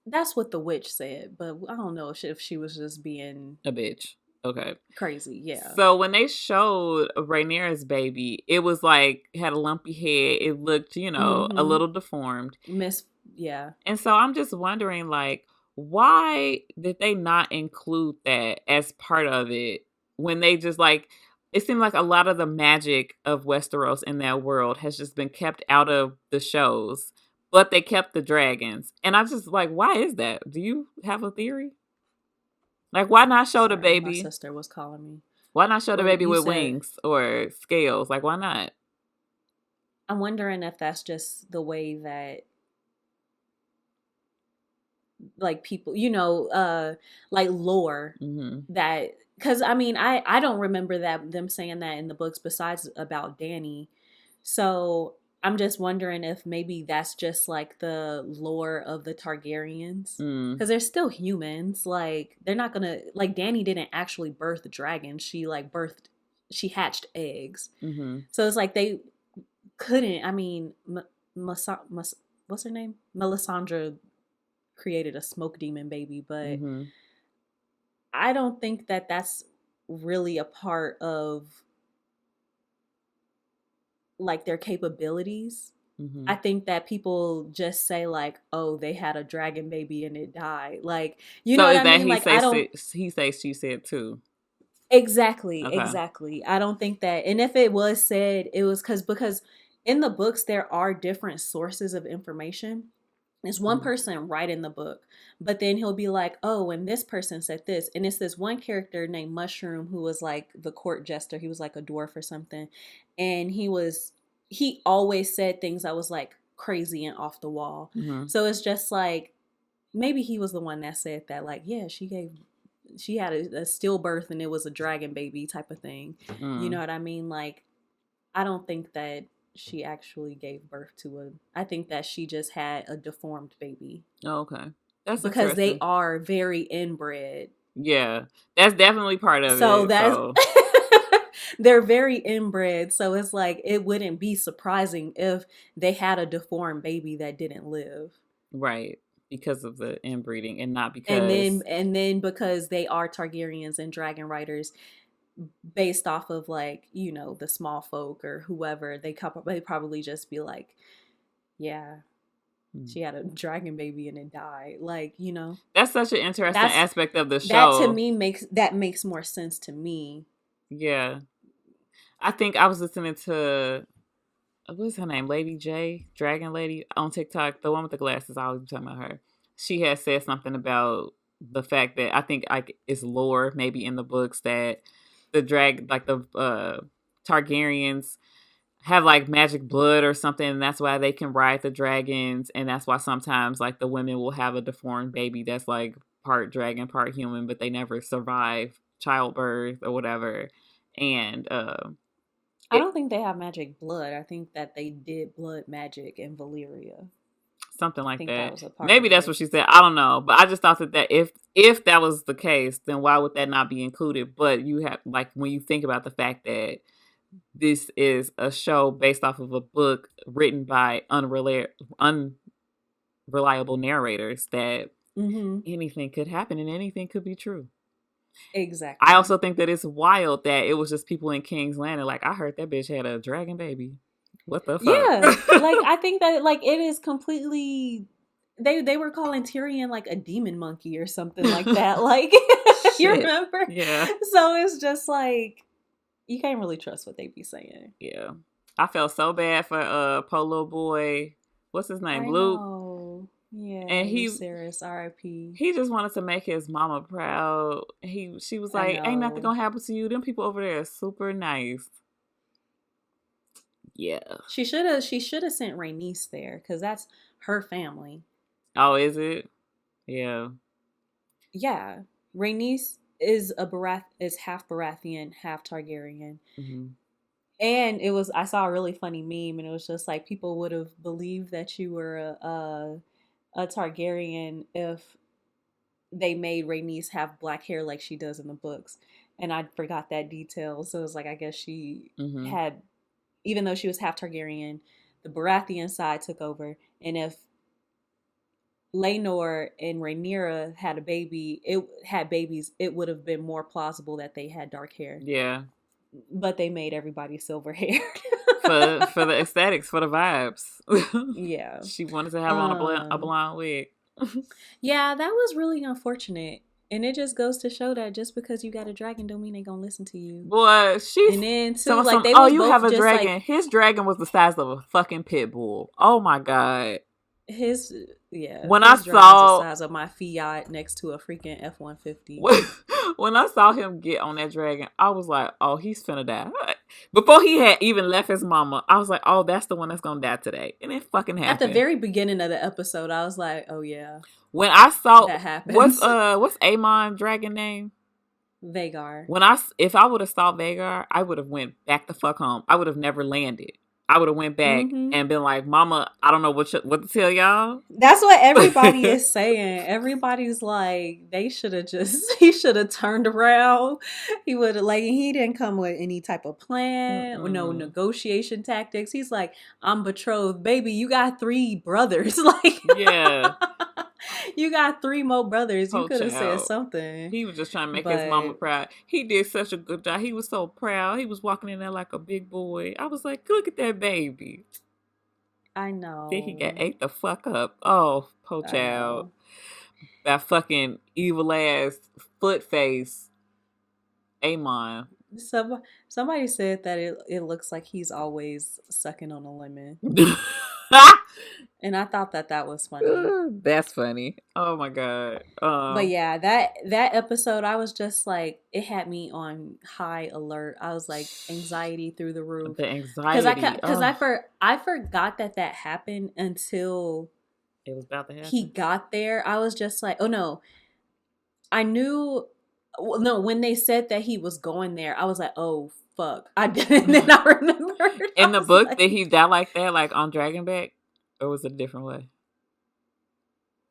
That's what the witch said, but I don't know if she was just being A bitch. Okay. crazy. Yeah. So when they showed Rhaenyra's baby, it was like had a lumpy head. It looked, a Hmm. little deformed. Miss. Yeah. And so I'm just wondering, like, why did they not include that as part of it when they just like it seemed like a lot of the magic of Westeros in that world has just been kept out of the shows, but they kept the dragons. And I just like, why is that? Do you have a theory? Like, why not show the Sorry, my baby? sister was calling me. Why not show the Well, baby you with said wings or scales? Like, why not? I'm wondering if that's just the way that like people, like lore Mm-hmm. that because I mean I don't remember that them saying that in the books besides about Danny. So I'm just wondering if maybe that's just like the lore of the Targaryens. Mm. Because they're still humans. Like, they're not gonna. Like, Danny didn't actually birth the dragon. She hatched eggs. Mm-hmm. So it's like they couldn't. I mean, what's her name? Melisandre created a smoke demon baby, but Mm-hmm. I don't think that that's really a part of like their capabilities. I think that people just say like, "Oh, they had a dragon baby and it died." Like, you know So what is I that mean? Like, I don't he say she said too? exactly, Okay. exactly. I don't think that. And if it was said, it was because in the books there are different sources of information. There's one Mm-hmm. person writing the book, but then he'll be like, "Oh, and this person said this," and it's this one character named Mushroom who was like the court jester. He was like a dwarf or something, and he always said things that was like crazy and off the wall. Mm-hmm. So it's just like maybe he was the one that said that, like, yeah, she had a stillbirth and it was a dragon baby type of thing. You know Mm. what I mean? Like, I don't think that she actually gave birth to I think that she just had a deformed baby. Oh, okay. That's Because they interesting. are very inbred. Yeah. That's definitely part of So it. that's So they're very inbred. So it's like it wouldn't be surprising if they had a deformed baby that didn't live. right. Because of the inbreeding and not And then because and then because they are Targaryens and dragon riders, based off of like, the small folk or whoever, they probably just be like, yeah, mm. she had a dragon baby and it died. Like, That's such an interesting that's aspect of the that to show. me makes more sense to me. Yeah. I think I was listening to what's her name? Lady J, Dragon Lady on TikTok, the one with the glasses. I always be talking about her. She had said something about the fact that I think like it's lore maybe in the books that the Targaryens have like magic blood or something, and that's why they can ride the dragons, and that's why sometimes like the women will have a deformed baby that's like part dragon, part human, but they never survive childbirth or whatever. And I don't think they have magic blood. I think that they did blood magic in Valyria. something I like think that that. was a part Maybe of that's it. what she said. I don't know, but I just thought that if that was the case, then why would that not be included? But you have like when you think about the fact that this is a show based off of a book written by unreliable narrators, that Mm-hmm. anything could happen and anything could be true. I Exactly. also think that it's wild that it was just people in King's Landing like, I heard that bitch had a dragon baby. What the fuck? Yeah. Like I think that like it is completely they were calling Tyrion like a demon monkey or something like that. Like you Shit. remember? Yeah. So it's just like you can't really trust what they be saying. Yeah. I felt so bad for poor little boy. What's his name? I Luke. know. Yeah, And Lucerys, R.I.P. he just wanted to make his mama proud. She was I like, ain't nothing know. gonna happen to you. Them people over there are super nice. Yeah. She should have sent Rhaenys there because that's her family. Oh, is it? Yeah. Yeah, Rhaenys is half Baratheon, half Targaryen. Hmm. And I saw a really funny meme, and it was just like people would have believed that you were a Targaryen if they made Rhaenys have black hair like she does in the books, and I forgot that detail. So it was like I guess she Hmm. had, even though she was half Targaryen, the Baratheon side took over, and if Laenor and Rhaenyra had babies, it would have been more plausible that they had dark hair. Yeah. But they made everybody silver haired. For the aesthetics, for the vibes. Yeah. She wanted to have on a Um blonde wig. yeah, that was really unfortunate. And it just goes to show that just because you got a dragon don't mean they gonna listen to you. Boy, she's And then too, some like some. they Oh, was you have both a just dragon. like His dragon was the size of a fucking pit bull. Oh my god. his yeah, When I his dragon's the saw size of my Fiat next to a freaking F-150. when I saw him get on that dragon, I was like, "Oh, he's finna die." Before he had even left his mama, I was like, "Oh, that's the one that's gonna die today," and it fucking At the happened. very beginning of the episode, I was like, "Oh yeah, When I saw that happens." what's Amon dragon name? Vagar. If I would have saw Vagar, I would have went back the fuck home. I would have never landed. I would have went back Mm-hmm. and been like, "Mama, I don't know what to tell y'all." That's what everybody is saying. Everybody's like, he should have turned around. He would have, like, he didn't come with any type of plan or no Mm-mm. negotiation tactics. He's like, I'm betrothed. Baby, you got 3 brothers. Like, Yeah, you got 3 more brothers. You poor could have said child. something. He was just trying to make his mama But proud. He did such a good job. He was so proud. He was walking in there like a big boy. I was like, look at that baby. I Then he got know. ate the fuck up. Oh, poor I child. know. That fucking evil ass foot face. Amon. Somebody said that it looks like he's always sucking on a lemon. And I thought that was funny. That's funny. Oh my god. But yeah, that episode, I was just like, it had me on high alert. I was like anxiety through the roof The because anxiety. Oh, I forgot that happened until it was about to he happen. got there. I was just like, oh no, I knew. Well, no, when they said that he was going there, I was like, oh fuck, I didn't. And then I remembered. In I the was book, did like, he die like that, like on Dragonback, or was it a different way?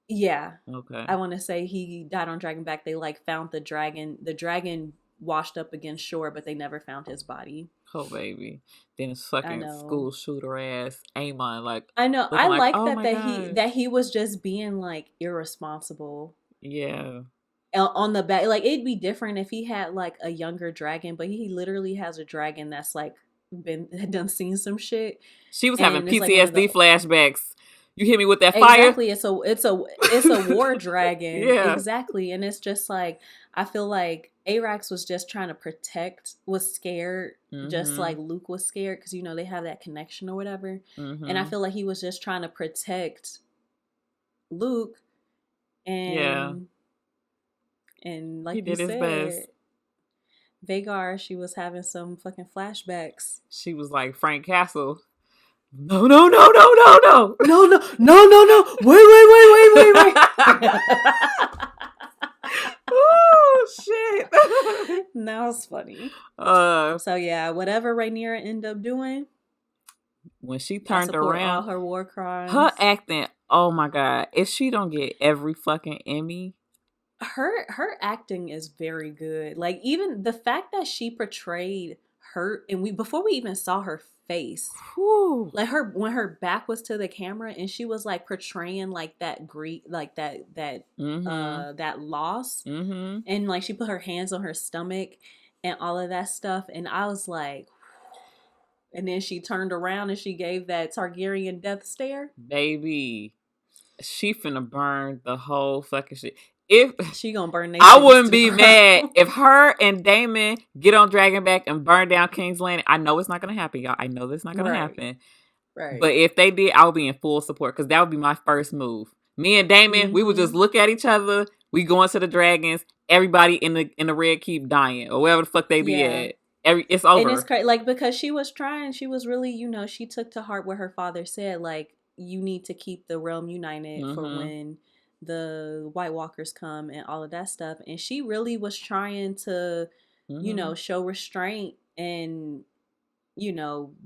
yeah, Okay. I want to say he died on Dragonback. They like found the dragon. The dragon washed up against shore, but they never found his body. Oh baby. Then his I fucking know. school shooter ass Amon, like I know. looking I like, like oh that my god. that he was just being like irresponsible Yeah. on the back. Like it'd be different if he had like a younger dragon, but he literally has a dragon that's like been done seen some shit, She was having and it's like one of the PTSD flashbacks. You hit me with that fire? exactly. It's a war dragon Yeah. exactly, and it's just like I feel like Arax was just trying to protect, was scared, just Mm-hmm. like Luke was scared because you know they have that connection or whatever, and I Mm-hmm. feel like he was just trying to protect Luke, Yeah. and He like you did his best. said, Vagar, she was having some fucking flashbacks. She was like Frank Castle. No, no, no, no, no, no. No, no, no, no, no! Wait! Oh shit. That was funny. uh So yeah, whatever Rhaenyra ended up doing, when she I turned support all around, her war her crimes. acting, oh my god. If she don't get every fucking Emmy. Her acting is very good. Like even the fact that she portrayed hurt, and we before we even saw her face, Whew. like her when her back was to the camera and she was like portraying like that grief, like Mm-hmm. that loss, Mm-hmm. and like she put her hands on her stomach and all of that stuff, and I was like, and then she turned around and she gave that Targaryen death stare. Baby. She finna burn the whole fucking shit. If She gonna burn they I cities wouldn't to the be ground. mad if her and Damon get on Dragonback and burn down King's Landing. I know it's not gonna happen, y'all. I know that's not gonna Right, happen. right. But if they did, I would be in full support because that would be my first move. Me and Damon, we would Mm-hmm. just look at each other. We go into the dragons. Everybody in the red keep dying or wherever the fuck they be Yeah. at. It's And it's over. crazy, like because she was trying, she was really, she took to heart what her father said, like you need to keep the realm united for Mm-hmm. when the White Walkers come and all of that stuff. And she really was trying to, Mm-hmm. show restraint and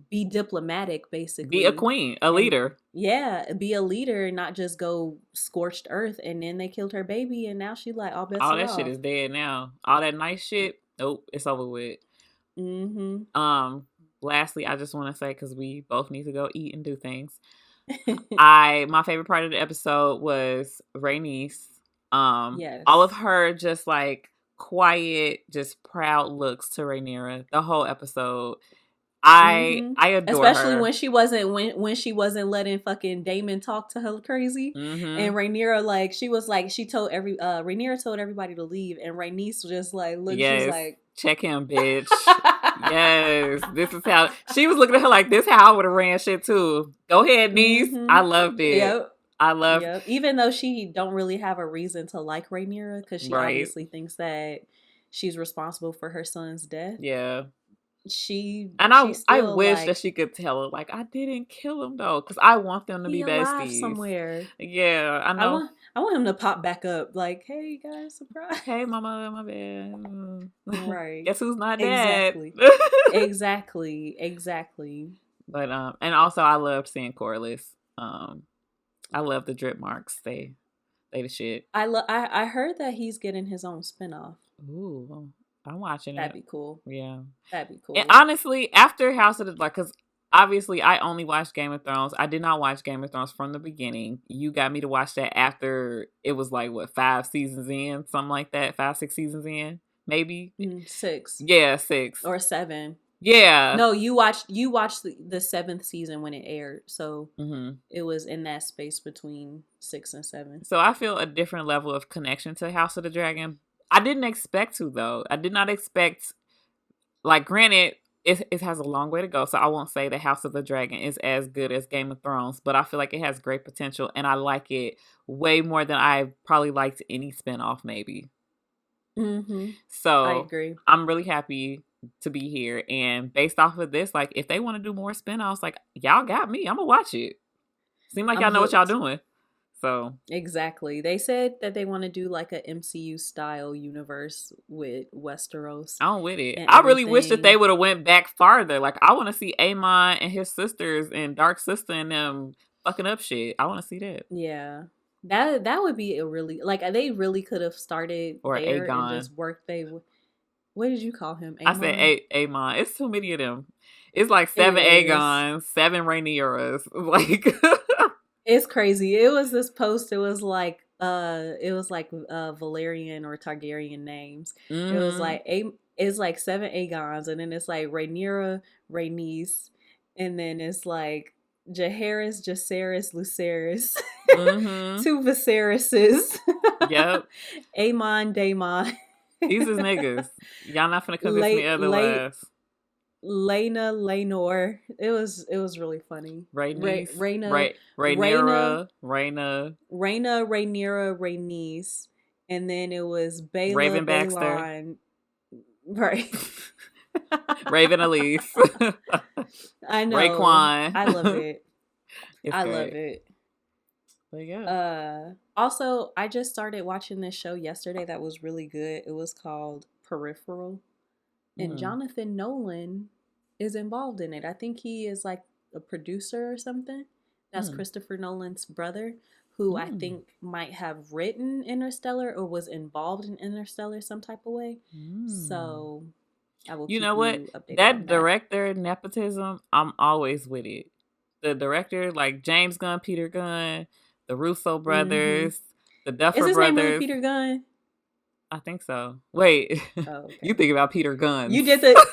be diplomatic Be a basically, queen, a and leader. yeah, be a leader, not just go scorched earth. And then they killed her baby, and now she like all bets All are that shit off. is dead now. All that nice shit, nope, it's over with. Mm-hmm. Lastly, I just want to say because we both need to go eat and do things. My favorite part of the episode was Rhaenys. All of Yes. her just like quiet, just proud looks to Rhaenyra. The whole episode, Mm-hmm. I adore Especially her. when she wasn't when she wasn't letting fucking Damon talk to her crazy, Mm-hmm. and Rhaenyra like she was like she told Rhaenyra told everybody to leave, and Rhaenys was just like look, she's Yes, like check him, bitch. Yes, this is how she was looking at her like this. How I would have ran shit too. Go ahead, niece. mm-hmm. I loved it. Yep. I loved Yep. Even though she don't really have a reason to like Rhaenyra because she right. obviously thinks that she's responsible for her son's death. Yeah. She And she's I still wish that like she could tell her like I didn't kill him though, because I want them to he be alive besties. somewhere. Yeah, I know. I want him to pop back up like, hey guys, surprise. Hey, mama, my bad. Right. Guess who's not dead? Exactly. Exactly. But and also I loved seeing Corliss. I love the drip marks. They the shit. I heard that he's getting his own spinoff. Ooh, I'm watching That'd it. be cool. Yeah. That'd be cool. And honestly, after House of the because obviously I only watched Game of Thrones. I did not watch Game of Thrones from the beginning. You got me to watch that after it was like what 5 seasons in, something like that. 5, 6 seasons in, maybe. 6 Yeah, 6. or 7. Yeah. No, you watched the seventh season when it aired, so Hmm. it was in that space between 6 and 7. So I feel a different level of connection to House of the Dragon. I didn't expect to though. I did not expect. Like, granted, it has a long way to go, so I won't say the House of the Dragon is as good as Game of Thrones, but I feel like it has great potential, and I like it way more than I probably liked any spinoff, maybe. Mm-hmm. I So agree. I'm really happy to be here, and based off of this, like, if they want to do more spinoffs, like, y'all got me. I'm gonna watch it. Seem like I'm y'all know what y'all hooked. doing. So Exactly. They said that they want to do like a MCU style universe with Westeros I'm with it. and I really wish that they everything. would have went back farther. Like, I want to see Aemon and his sisters and Dark Sister and them fucking up shit. I want to see that. Yeah. That would be a really like they really could have started Or there and Aegon. just worked what did you call him? I said Amon? Aemon. It's too many of them. It's like It 7 is. Aegons, 7 Rhaenyras. Like, It's crazy. It was this post. It was like Valerian or Targaryen names. It was hmm like it's like 7 Aegons, and then it's like Rhaenyra, Rhaenys, and then it's like Jaehaerys, Jaceres, Lucerys, hmm 2 Viseryses, Yep. Aemon, Daemon, These is niggas. Y'all not finna convince me late late otherwise. Lena, Lenor. It was really funny. Rhaenys, Rhaena, Rhaena, Rhaenyra, Rhaena, Rhaena, Rhaenyra, Rhaenys, and then it was Bela, Raven Baxter, Balon. Right. Raven Elise, I know. Raekwon. I love it. It's I love great. it. But yeah. Also, I just started watching this show yesterday that was really good. It was called Peripheral, and Mm, Jonathan Nolan is involved in it. I think he is like a producer or something. That's mm, Christopher Nolan's brother, who I mm, think might have written Interstellar or was involved in Interstellar some type of way. mm. So I will You know keep what? you updated on That that. director nepotism, I'm always with it. The director, like James Gunn, Peter Gunn, the Russo Mm-hmm. brothers, the Is Duffer his name really brothers. Peter Gunn? I think so. Wait, Oh, you okay. think about Peter Guns? You did the.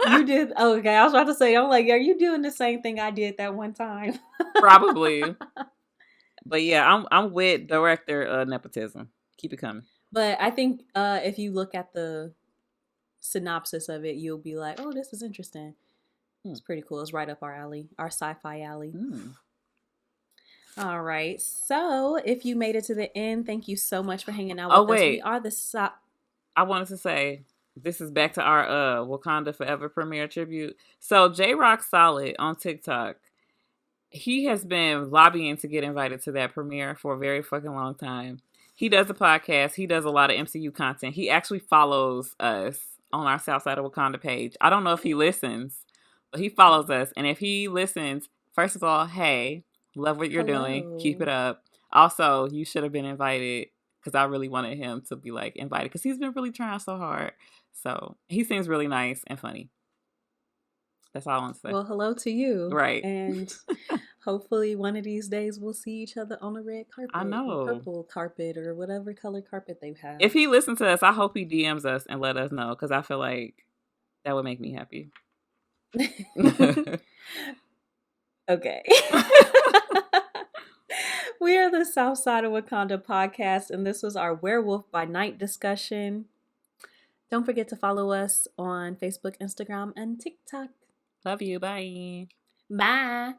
You did. Oh, okay. I was about to say. I'm like, are you doing the same thing I did that one time? Probably. But yeah, I'm with director nepotism. Keep it coming. But I think if you look at the synopsis of it, you'll be like, oh, this is interesting. Hmm. It's pretty cool. It's right up our alley, our sci-fi alley. Mm. All right. So if you made it to the end, thank you so much for hanging out Oh with us. We wait, are I wanted to say this is back to our Wakanda Forever premiere tribute. So J Rock Solid on TikTok, he has been lobbying to get invited to that premiere for a very fucking long time. He does a podcast. He does a lot of MCU content. He actually follows us on our Southside of Wakanda page. I don't know if he listens, but he follows us. And if he listens, first of all, hey, love what you're doing. Keep hello. it up. Also, you should have been invited because I really wanted him to be like invited because he's been really trying so hard. So he seems really nice and funny. That's all I want to say. Well, hello to you. Right. And hopefully one of these days we'll see each other on a red I carpet or know. purple carpet or whatever color carpet they If have. he listens to us, I hope he DMs us and let us know because I feel like that would make me happy. Okay. We are the South Side of Wakanda podcast, and this was our Werewolf by Night discussion. Don't forget to follow us on Facebook, Instagram, and TikTok. Love you. Bye. Bye.